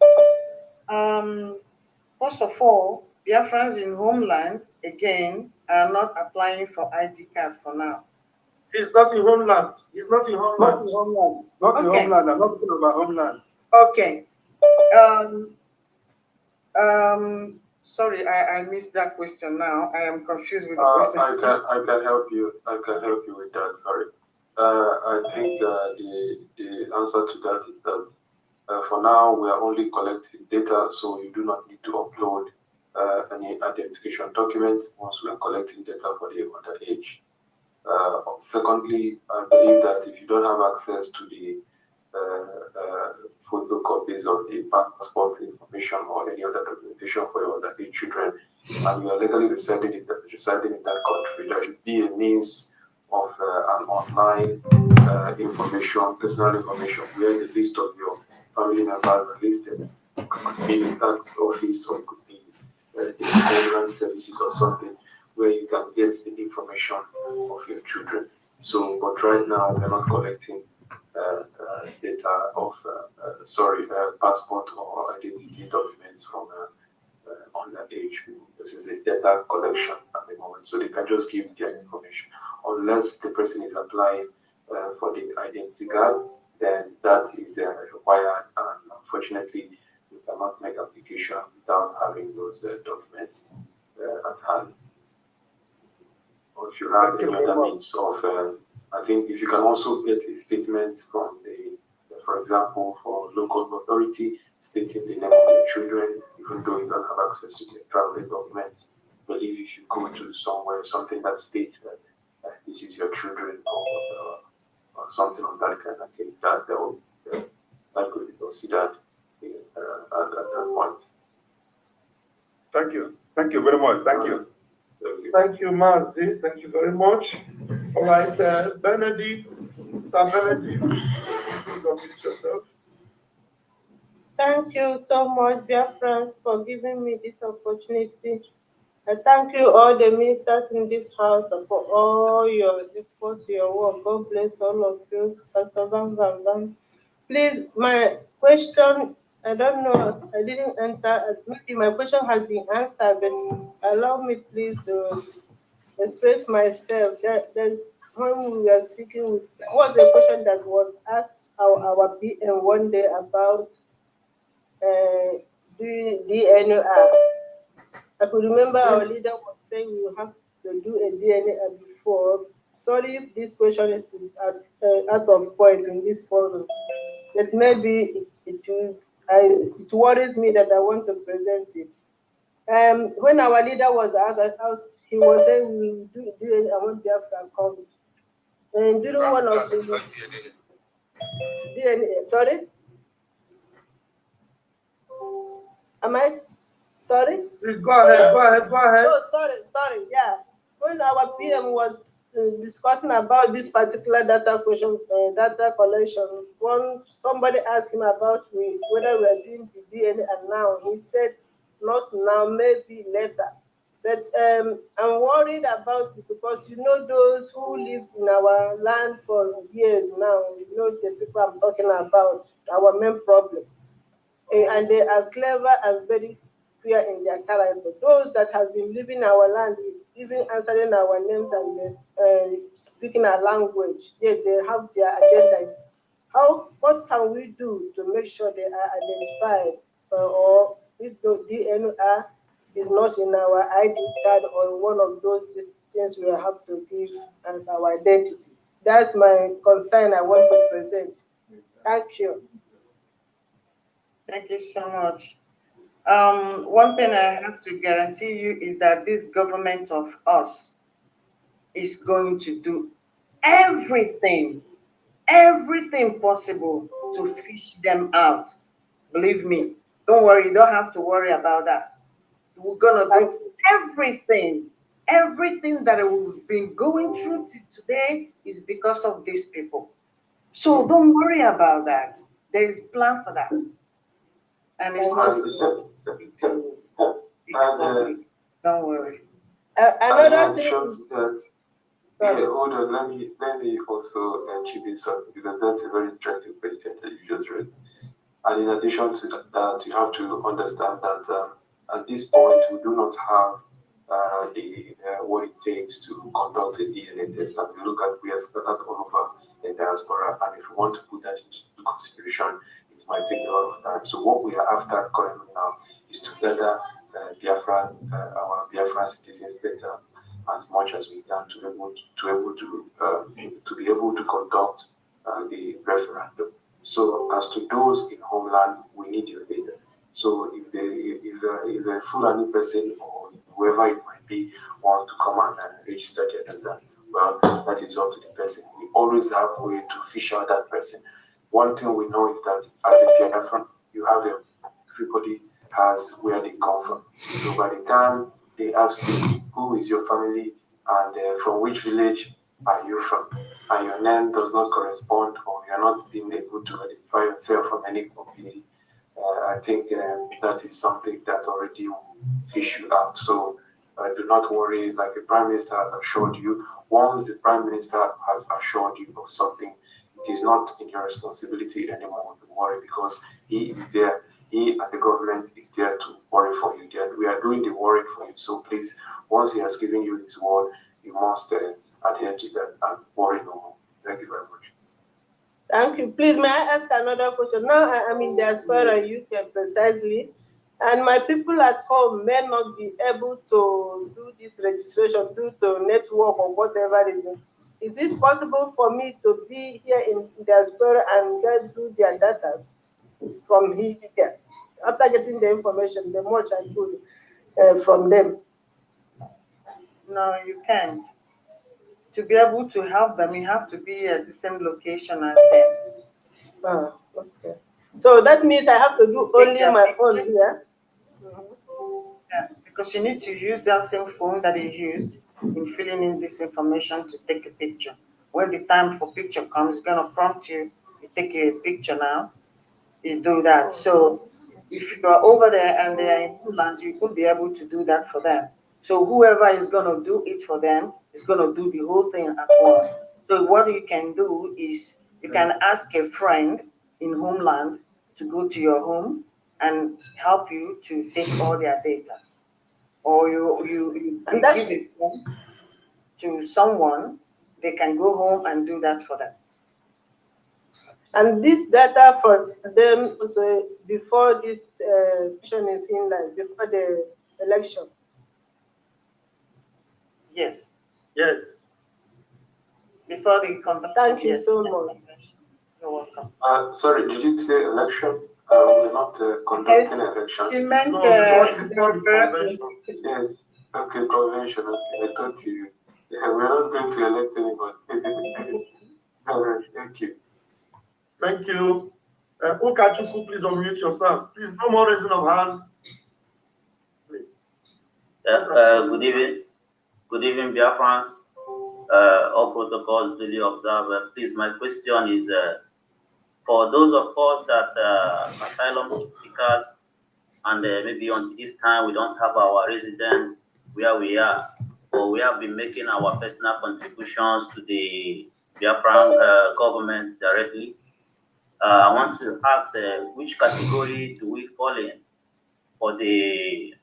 First of all, Biafrans in homeland, again, are not applying for ID card for now. He's not in homeland. He's not in homeland. Not in homeland. Not in homeland. I'm not talking about homeland. Okay. Sorry, I missed that question now. I am confused with the question. I can help you. I can help you with that. Sorry. I think the answer to that is that for now we are only collecting data, so you do not need to upload any identification documents once we are collecting data for the underage. Secondly, I believe that if you don't have access to the photocopies of the passport information or any other documentation for your underage children, and you are legally residing in that country, there should be a means of an online information, personal information, where the list of your family members are listed. It could be the tax office, or it could be the immigrant services or something, where you can get the information of your children. So, but right now we're not collecting data of passport or identity documents from underage people. This is a data collection at the moment, so they can just give their information unless the person is applying for the identity card. Then that is required, and unfortunately, we cannot make application without having those documents at hand. Or if you have any other means of, I think if you can also get a statement from the, for example, for local authority stating the name of the children, even though you don't have access to their travel documents. I believe if you go to somewhere, something that states that this is your children, or something of that kind, I think that that could be considered at that point. Thank you. Thank you very much. Thank you. Thank you, Mazi. Thank you very much. All right, Benedict, Sir Benedict, please unmute yourself. Thank you so much, Biafrans, for giving me this opportunity. I thank you, all the ministers in this house, for all your efforts, your work. God bless all of you. Pastor Van Van Van. Please, my question, I don't know, I didn't enter. Maybe my question has been answered, but allow me, please, to express myself. There's when we were speaking with, there was a question that was asked our PM one day about doing DNR. I could remember our leader was saying we have to do a DNA before. Sorry if this question is out of point in this forum, but maybe it worries me that I want to present it. When our leader was asked, he was saying we will do DNA when Biafra comes. And during one of the DNA, sorry? Am I? Sorry? Please go ahead, go ahead. Oh, sorry, yeah. When our PM was discussing about this particular data collection, somebody asked him about whether we are doing the DNA, and now he said, not now, maybe later. But I'm worried about it because those who lived in our land for years now, the people I'm talking about, our main problem. And they are clever and very clear in their character. Those that have been living our land, even answering our names and speaking our language, yet they have their agenda. What can we do to make sure they are identified, or if the DNR is not in our ID card or one of those things we have to give as our identity? That's my concern I want to present. Thank you. Thank you so much. One thing I have to guarantee you is that this government of us is going to do everything possible to fish them out. Believe me, don't worry, you don't have to worry about that. We're gonna do everything that we've been going through today is because of these people. So don't worry about that. There is plan for that. And it's not don't worry. Another thing. Hold on, let me also chip in something, because that's a very interesting question that you just raised. And in addition to that, you have to understand that at this point we do not have what it takes to conduct a DNA test. And we look at, we are scattered all over the diaspora, and if we want to put that into consideration, it might take a lot of time. So what we are after currently now is to gather our Biafran citizens data as much as we can to be able to conduct the referendum. So as to those in homeland, we need your data. So if a Fulani person or whoever it might be want to come and register their data, well, that is up to the person. We always have a way to fish out that person. One thing we know is that as a Biafran, you have everybody has where they come from. So by the time they ask you who is your family and from which village are you from, and your name does not correspond, or you are not being able to identify yourself from any community, I think that is something that already will fish you out. So do not worry, like the Prime Minister has assured you. Once the Prime Minister has assured you of something, it is not in your responsibility anymore to worry, because he is there. He and the government is there to worry for you. We are doing the worry for you. So please, once he has given you his word, you must adhere to that and worry no more. Thank you very much. Thank you. Please, may I ask another question? Now I'm in diaspora UK precisely, and my people at home may not be able to do this registration due to network or whatever reason. Is it possible for me to be here in diaspora and do their data from here? After getting the information, the much I could from them. No, you can't. To be able to help them, you have to be at the same location as them. Ah, okay. So that means I have to do only my own here. Yeah, because you need to use that same phone that you used in filling in this information to take a picture. When the time for picture comes, it's gonna prompt you. You take a picture now. You do that. So if you are over there and they are in Poland, you could be able to do that for them. So whoever is gonna do it for them is gonna do the whole thing at once. So what you can do is you can ask a friend in homeland to go to your home and help you to take all their data. Or you give it to someone, they can go home and do that for them. And this data for them also before this election in Finland, before the election. Yes. Yes. Before the conduct. Thank you so much. You're welcome. Sorry, did you say election? We're not conducting elections. She meant before the convention. Yes. Okay, convention. Okay, I thought you. Yeah, we're not going to elect anybody. All right, thank you. Thank you. Okachuku, please unmute yourself. Please, no more raising of hands. Please. Good evening. Good evening, Biafrans. All protocols duly observed. Please, my question is for those of us that asylum seekers, and maybe until this time we don't have our residence where we are, or we have been making our personal contributions to the Biafran government directly. I want to ask which category do we fall in for the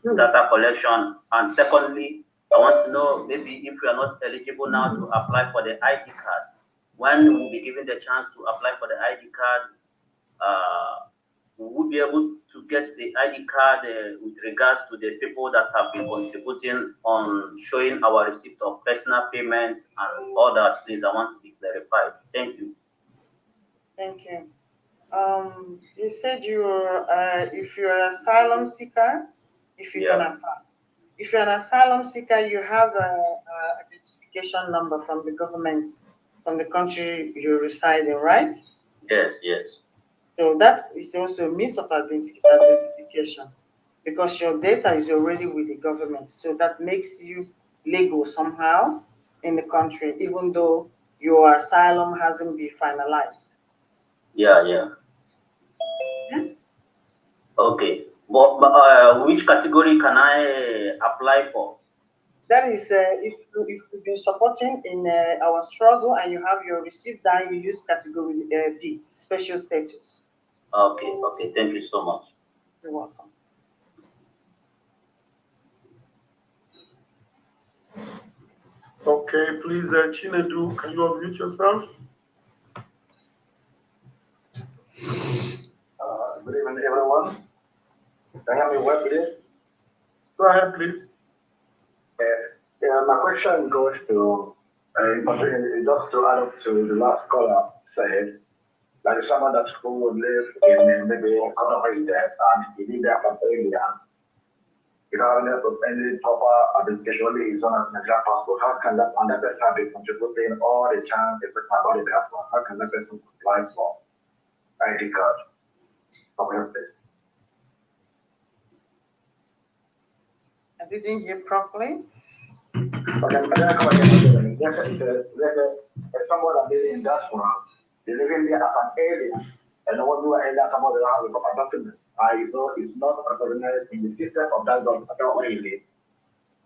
data collection? And secondly, I want to know maybe if we are not eligible now to apply for the ID card, when we will be given the chance to apply for the ID card, we will be able to get the ID card with regards to the people that have been contributing on showing our receipt of personal payment and all that. Please, I want to be clarified. Thank you. Thank you. You said you're if you're an asylum seeker, if you can apply. If you're an asylum seeker, you have identification number from the government, from the country you reside in, right? Yes, yes. So that is also a means of identification because your data is already with the government. So that makes you legal somehow in the country, even though your asylum hasn't been finalized. Yeah, yeah. Okay. But which category can I apply for? That is, if you've been supporting in our struggle and you have your receipt, then you use category B, special status. Okay, okay. Thank you so much. You're welcome. Okay, please, Chinedu, can you unmute yourself? Good evening, everyone. Can you hear me well, please? Go ahead, please. My question goes to, just to add up to the last caller said, like someone that who would live in maybe a country of residence and he live there for area, you don't have any proper identification, only his own Nigerian passport. How can that and the person be contributing all the chance they put about the passport? How can that person apply for ID card? I didn't hear properly. Okay, someone that lives in diaspora, they live in there as an alien, and no one knew any someone that has a proper documents. It's not recognized in the system of that alien.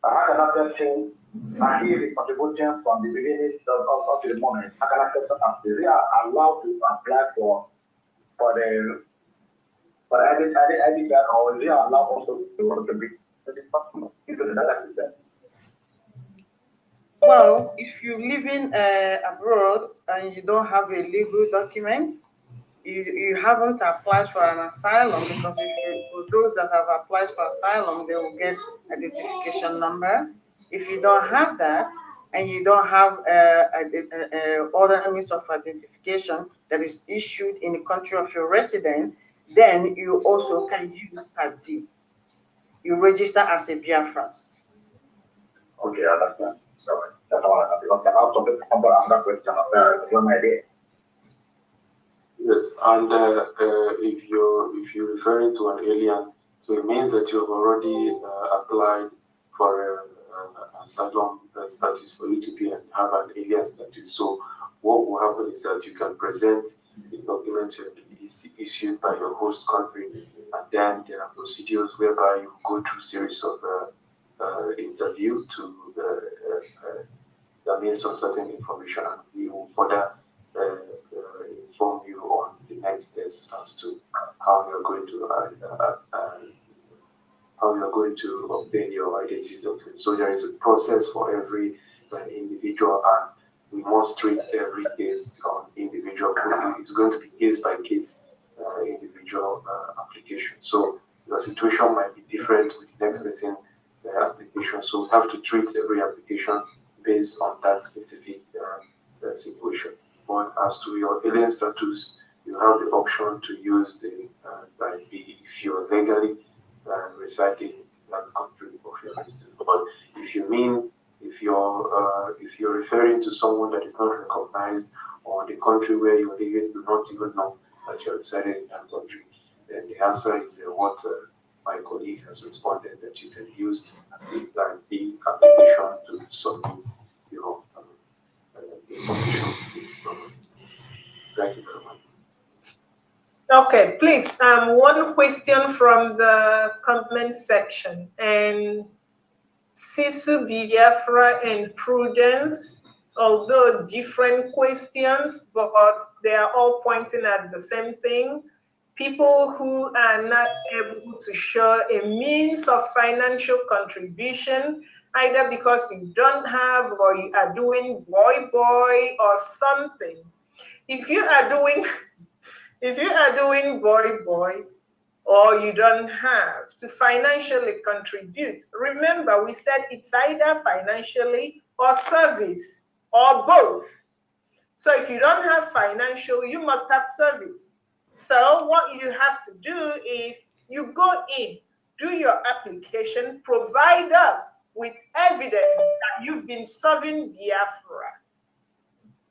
How can that person, and he is contributing from the beginning up to the moment, how can that person, is they are allowed to apply for the ID card, or is they are allowed also to be into the data system? Well, if you're living abroad and you don't have a legal document, you haven't applied for an asylum, because for those that have applied for asylum, they will get identification number. If you don't have that and you don't have other means of identification that is issued in the country of your residence, then you also can use Type D. You register as a BIAFRANS. Okay, I understand. That's all I have, because I have something to another question. I have no idea. Yes, and if you're referring to an alien, so it means that you've already applied for asylum status for you to be and have an alien status. So what will happen is that you can present the document to be issued by your host country, and then there are procedures whereby you go through series of interview to that means some certain information, and we will further inform you on the next steps as to how you're going to obtain your identity document. So there is a process for every individual, and we must treat every case on individual. It's going to be case by case individual application. So the situation might be different with the next person application. So we have to treat every application based on that specific situation. But as to your alien status, you have the option to use the Type B if you're legally residing in that country of your residence. But if you're referring to someone that is not recognized, or the country where you're living do not even know that you're residing in that country, then the answer is what my colleague has responded, that you can use the Type B application to submit your information. Thank you very much. Okay, please, one question from the comment section. And Sisu, Biafra, and Prudence, although different questions, but they are all pointing at the same thing. People who are not able to show a means of financial contribution, either because you don't have, or you are doing boy or something. If you are doing boy, or you don't have to financially contribute, remember we said it's either financially or service or both. So if you don't have financial, you must have service. So what you have to do is you go in, do your application, provide us with evidence that you've been serving Biafra.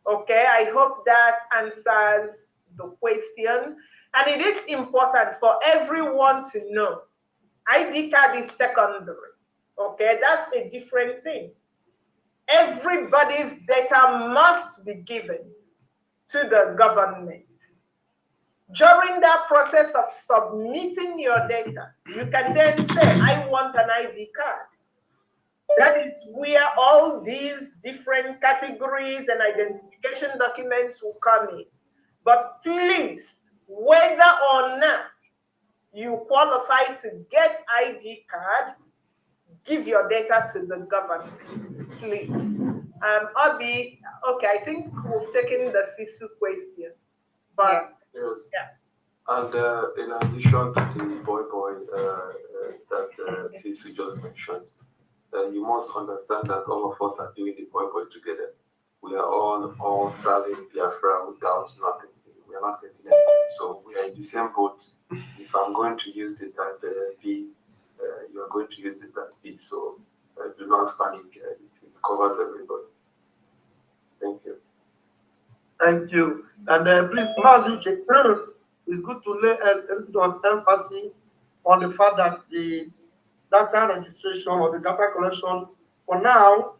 Okay, I hope that answers the question. And it is important for everyone to know ID card is secondary. Okay, that's a different thing. Everybody's data must be given to the government. During that process of submitting your data, you can then say, I want an ID card. That is where all these different categories and identification documents will come in. But please, whether or not you qualify to get ID card, give your data to the government, please. Obi, okay, I think we've taken the Sisu question, but yes. Yeah. And in addition to the boy that Sisu just mentioned, you must understand that all of us are doing the boy together. We are all serving Biafra without nothing. We are not getting anything. So we are in the same boat. If I'm going to use the type B, you are going to use the type B. So do not panic. It covers everybody. Thank you. Thank you. And please, Mazuche, it's good to lay emphasis on the fact that the data registration or the data collection for now,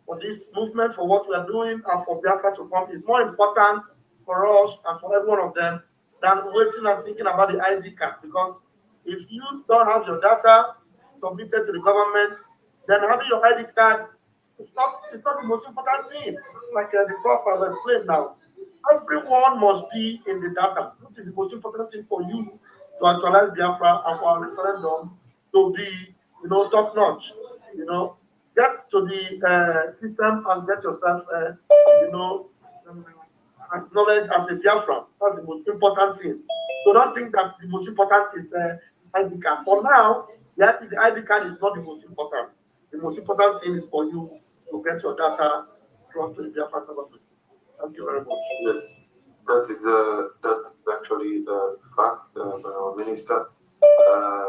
for this movement, for what we are doing, and for Biafra to come is more important for us and for every one of them than waiting and thinking about the ID card. Because if you don't have your data submitted to the government, then having your ID card is not the most important thing. It's like the prof has explained now. Everyone must be in the data. This is the most important thing for you to actualize Biafra and for our referendum to be, top notch. Get to the system and get yourself, acknowledged as a Biafra. That's the most important thing. So don't think that the most important is ID card. For now, the ID card is not the most important. The most important thing is for you to get your data across to the Biafra government. Thank you very much. Yes, that's actually the fact by our minister.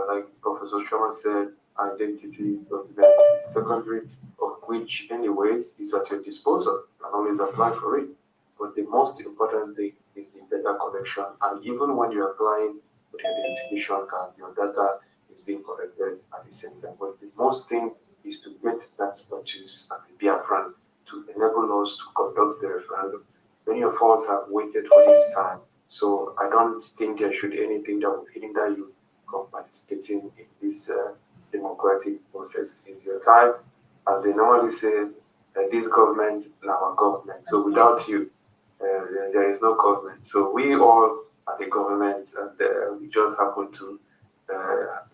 Like Professor Sharma said, identity document is secondary, of which anyways is at your disposal and always apply for it. But the most important thing is the data collection, and even when you're applying for the identification card, your data is being collected at the same time. But the most thing is to get that status as a Biafran to enable us to conduct the referendum. Many of us have waited for this time, so I don't think there should be anything that would hinder you from participating in this democratic process. It's your time. As they normally say, this government is our government. So without you, there is no government. So we all are the government, and we just happen to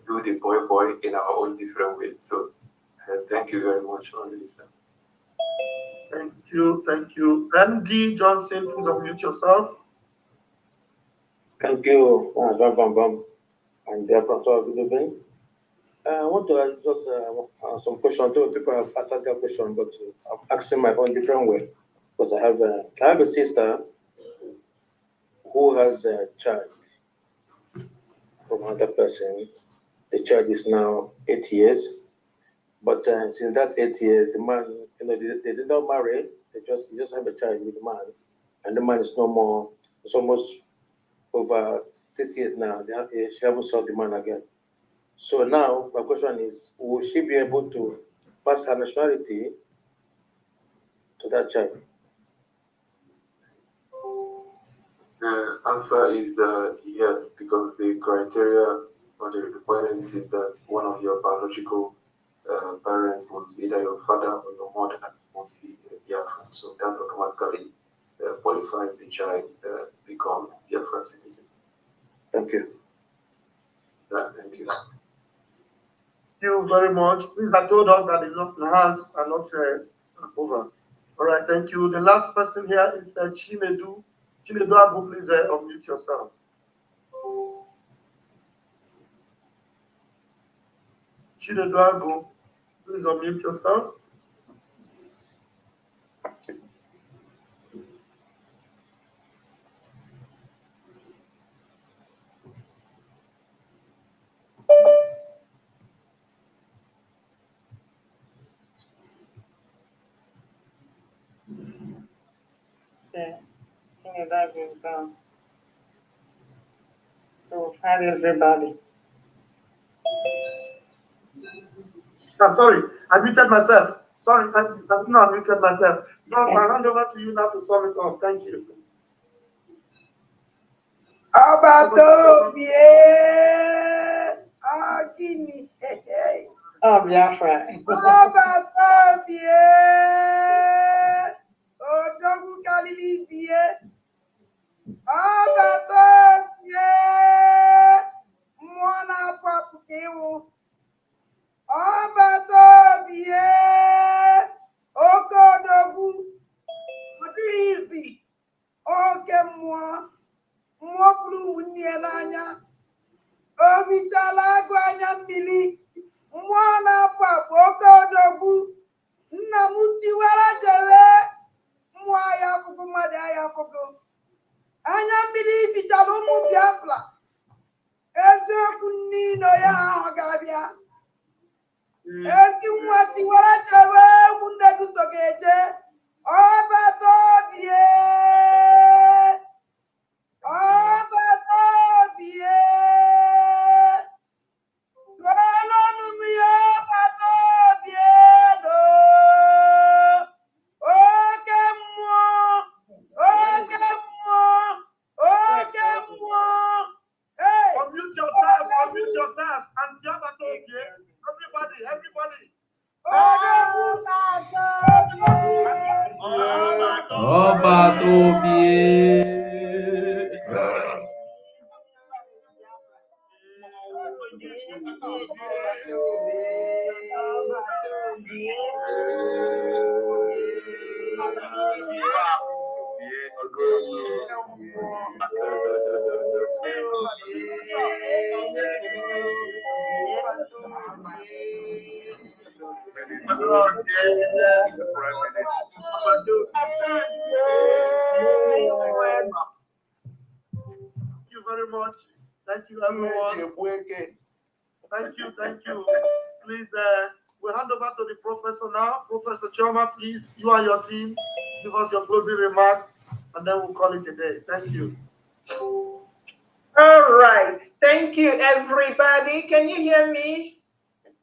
do the boy in our own different ways. So thank you very much for listening. Thank you. Andy Johnson, please unmute yourself. Thank you, and therefore, good evening. I want to ask just some questions. People have answered that question, but I'm asking my own different way. Because I have a sister who has a child from another person. The child is now 8 years. But since that 8 years, the man, they did not marry. They just have a child with the man, and the man is no more. It's almost over 6 years now. She haven't saw the man again. So now my question is: will she be able to pass her nationality to that child? The answer is yes, because the criteria or the requirement is that one of your biological parents must be either your father or your mother must be a Biafran. So that automatically qualifies the child become a Biafran citizen. Thank you. Thank you. Thank you very much. Please, I told us that the hands are not over. All right, thank you. The last person here is Chinedu. Chinedu Abu, please unmute yourself. Chinedu Abu, please unmute yourself. Okay, that is gone. So we've had everybody. I'm sorry, I muted myself. Sorry, I've not muted myself. No, I'll hand over to you now to sum it up. Thank you. Abatobie, Agini, Oh, Biafra. Abatobie, Odogu Galili Bie, Abatobie, Mwana Papukewu, Abatobie, Okodogu, Madrizi, Okemwa. Mwafulu wunye n'anya, obichala agụ anya mmiri, mmụọ na-apapụ oke odogwu, nna m tiwara jewe, mmụọ ya afụgo mmadụ ya afụgo. Anya mmiri bichala ụmụ Biafra, eziokwu niile ya ahụ ga-abịa. Ezi nwa tiwara jewe, ụmụnne gị so ga-eje, Ọbatobie. Ọbatobie, tụọlọnụ Ọbatobie do, oke mmụọ, oke mmụọ, oke mmụọ. Hey, unmute yourselves, unmute yourselves, and the Ọbatobie. Everybody. Ọbatobie. Thank you very much. Thank you, everyone. Thank you. Please, we'll hand over to the professor now. Professor Chioma, please, you and your team, give us your closing remark, and then we'll call it a day. Thank you. All right. Thank you, everybody. Can you hear me?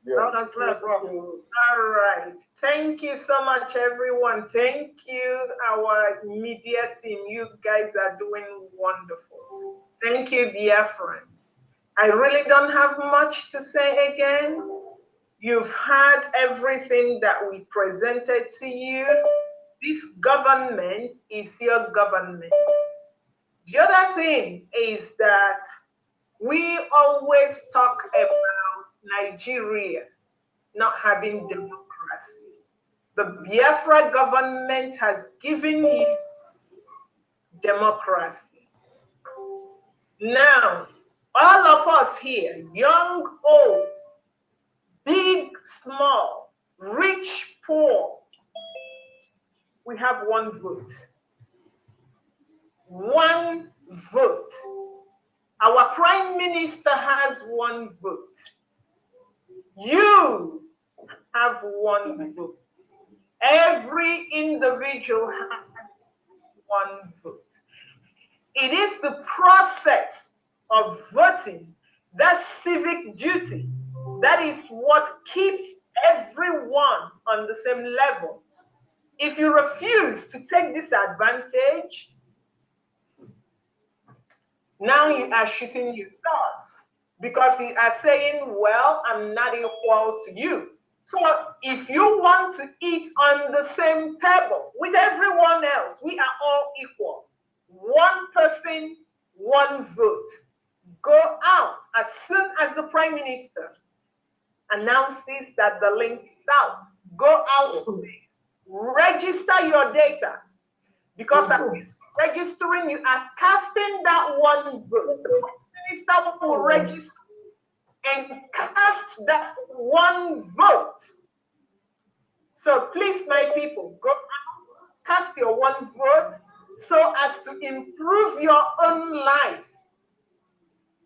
Loud and clear, bro. All right. Thank you so much, everyone. Thank you, our media team. You guys are doing wonderful. Thank you, Biafrans. I really don't have much to say again. You've had everything that we presented to you. This government is your government. The other thing is that we always talk about Nigeria not having democracy. The Biafra government has given you democracy. Now, all of us here, young, old, big, small, rich, poor, we have one vote. One vote. Our prime minister has one vote. You have one vote. Every individual has one vote. It is the process of voting, that civic duty, that is what keeps everyone on the same level. If you refuse to take this advantage, now you are shooting yourself, because you are saying, well, I'm not equal to you. So if you want to eat on the same table with everyone else, we are all equal. One person, one vote. Go out as soon as the Prime Minister announces that the link is out. Go out today. Register your data, because registering, you are casting that one vote. The Prime Minister will register and cast that one vote. So please, my people, go out, cast your one vote so as to improve your own life.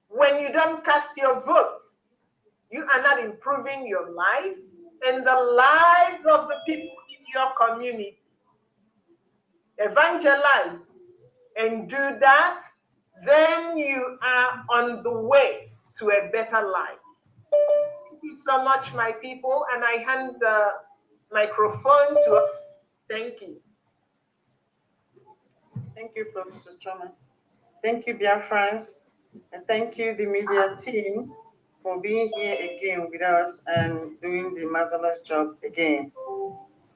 When you don't cast your vote, you are not improving your life and the lives of the people in your community. Evangelize, and do that, then you are on the way to a better life. Thank you so much, my people, and I hand the microphone to. Thank you. Thank you, Professor Choma. Thank you, BIAFRANS, and thank you, the media team, for being here again with us and doing the marvelous job again.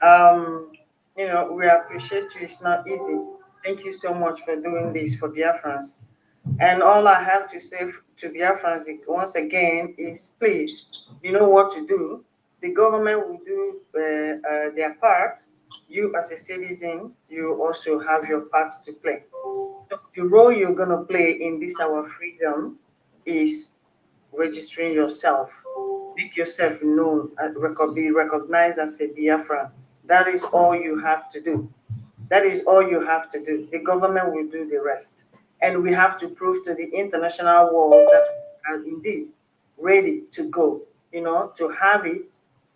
You know, we appreciate you. It's not easy. Thank you so much for doing this for BIAFRANS. And all I have to say to BIAFRANS once again is, please, you know what to do. The government will do their part. You as a citizen, you also have your part to play. The role you're going to play in this our freedom is registering yourself. Make yourself known, be recognized as a Biafran. That is all you have to do. That is all you have to do. The government will do the rest. And we have to prove to the international world that we are indeed ready to go, you know, to have it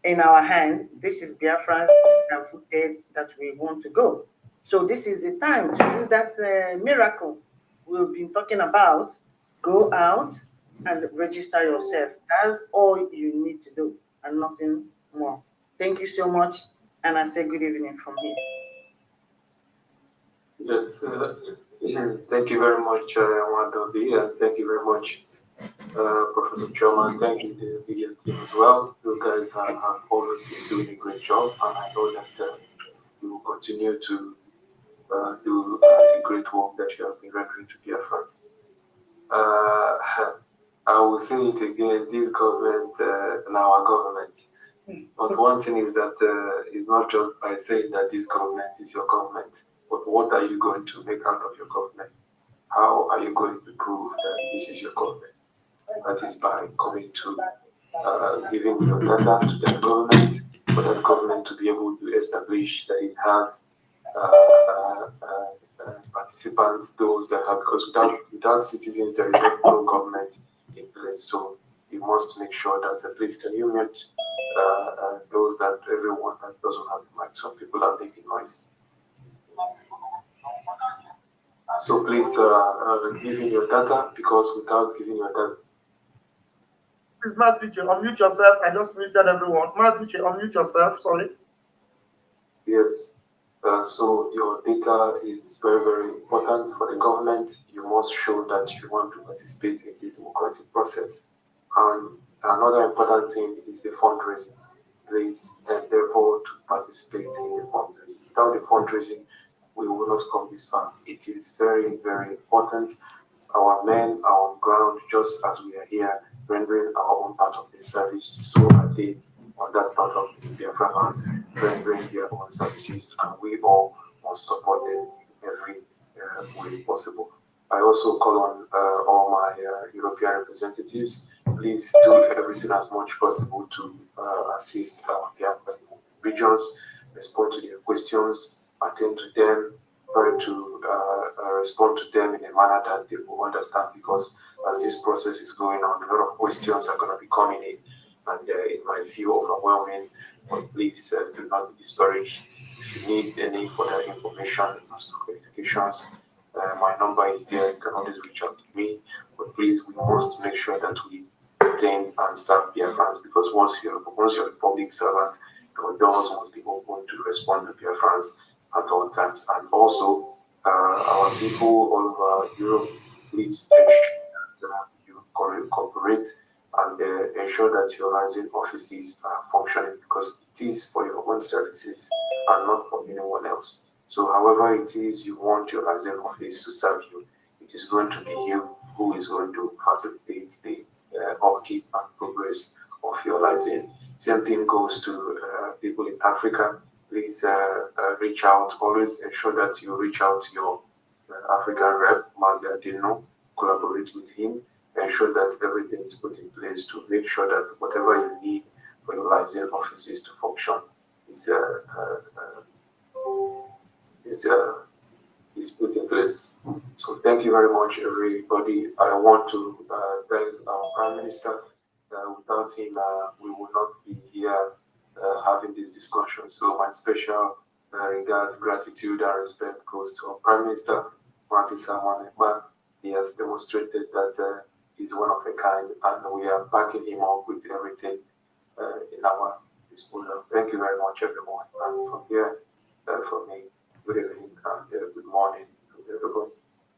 in our hand. This is Biafran's that we want to go. So this is the time to do that miracle we've been talking about. Go out and register yourself. That's all you need to do and nothing more. Thank you so much. And I say good evening from here. Yes, thank you very much, Wandobi, and thank you very much, Professor Choma. Thank you to the media team as well. You guys have always been doing a great job, and I know that you will continue to do the great work that you have been rendering to BIAFRANS. I will say it again, this government and our government. But one thing is that it's not just by saying that this government is your government, but what are you going to make out of your government? How are you going to prove that this is your government? That is by coming to giving your data to the government, for that government to be able to establish that it has participants, those that have, because without citizens there is no government in place. So you must make sure that at least, can you mute those that everyone that doesn't have the mic? Some people are making noise. So please give in your data, because without giving your data. Please, Masviche, unmute yourself. I just muted everyone. Masviche, unmute yourself. Sorry. Yes. So your data is very, very important for the government. You must show that you want to participate in this democratic process. And another important thing is the fundraising. Please endeavor to participate in the fundraising. Without the fundraising, we will not come this far. It is very, very important. Our men are on ground, just as we are here, rendering our own part of the service. So are they on that part of the Biafra land, rendering their own services, and we all must support them in every way possible. I also call on all my European representatives, please do everything as much possible to assist our Biafra regions, respond to their questions, attend to them, try to respond to them in a manner that they will understand, because as this process is going on, a lot of questions are going to be coming in, and it might feel overwhelming, but please do not be discouraged. If you need any further information as to clarifications, my number is there. You can always reach out to me, but please, we must make sure that we attain and serve BIAFRANS, because once you're a public servant, your doors must be open to respond to BIAFRANS at all times. And also, our people all over Europe, please ensure that you cooperate and ensure that your liaison offices are functioning, because it is for your own services and not for anyone else. So however it is you want your liaison office to serve you, it is going to be you who is going to facilitate the upkeep and progress of your liaison. Same thing goes to people in Africa. Please reach out. Always ensure that you reach out to your African rep, Mazia Dino, collaborate with him, ensure that everything is put in place to make sure that whatever you need for your liaison offices to function is put in place. So thank you very much, everybody. I want to thank our Prime Minister. Without him, we would not be here having this discussion. So my special regards, gratitude, and respect goes to our Prime Minister. Francis Amane, but he has demonstrated that he's one of a kind, and we are backing him up with everything in our disposal. Thank you very much, everyone. And from here, for me, good evening and good morning to everybody.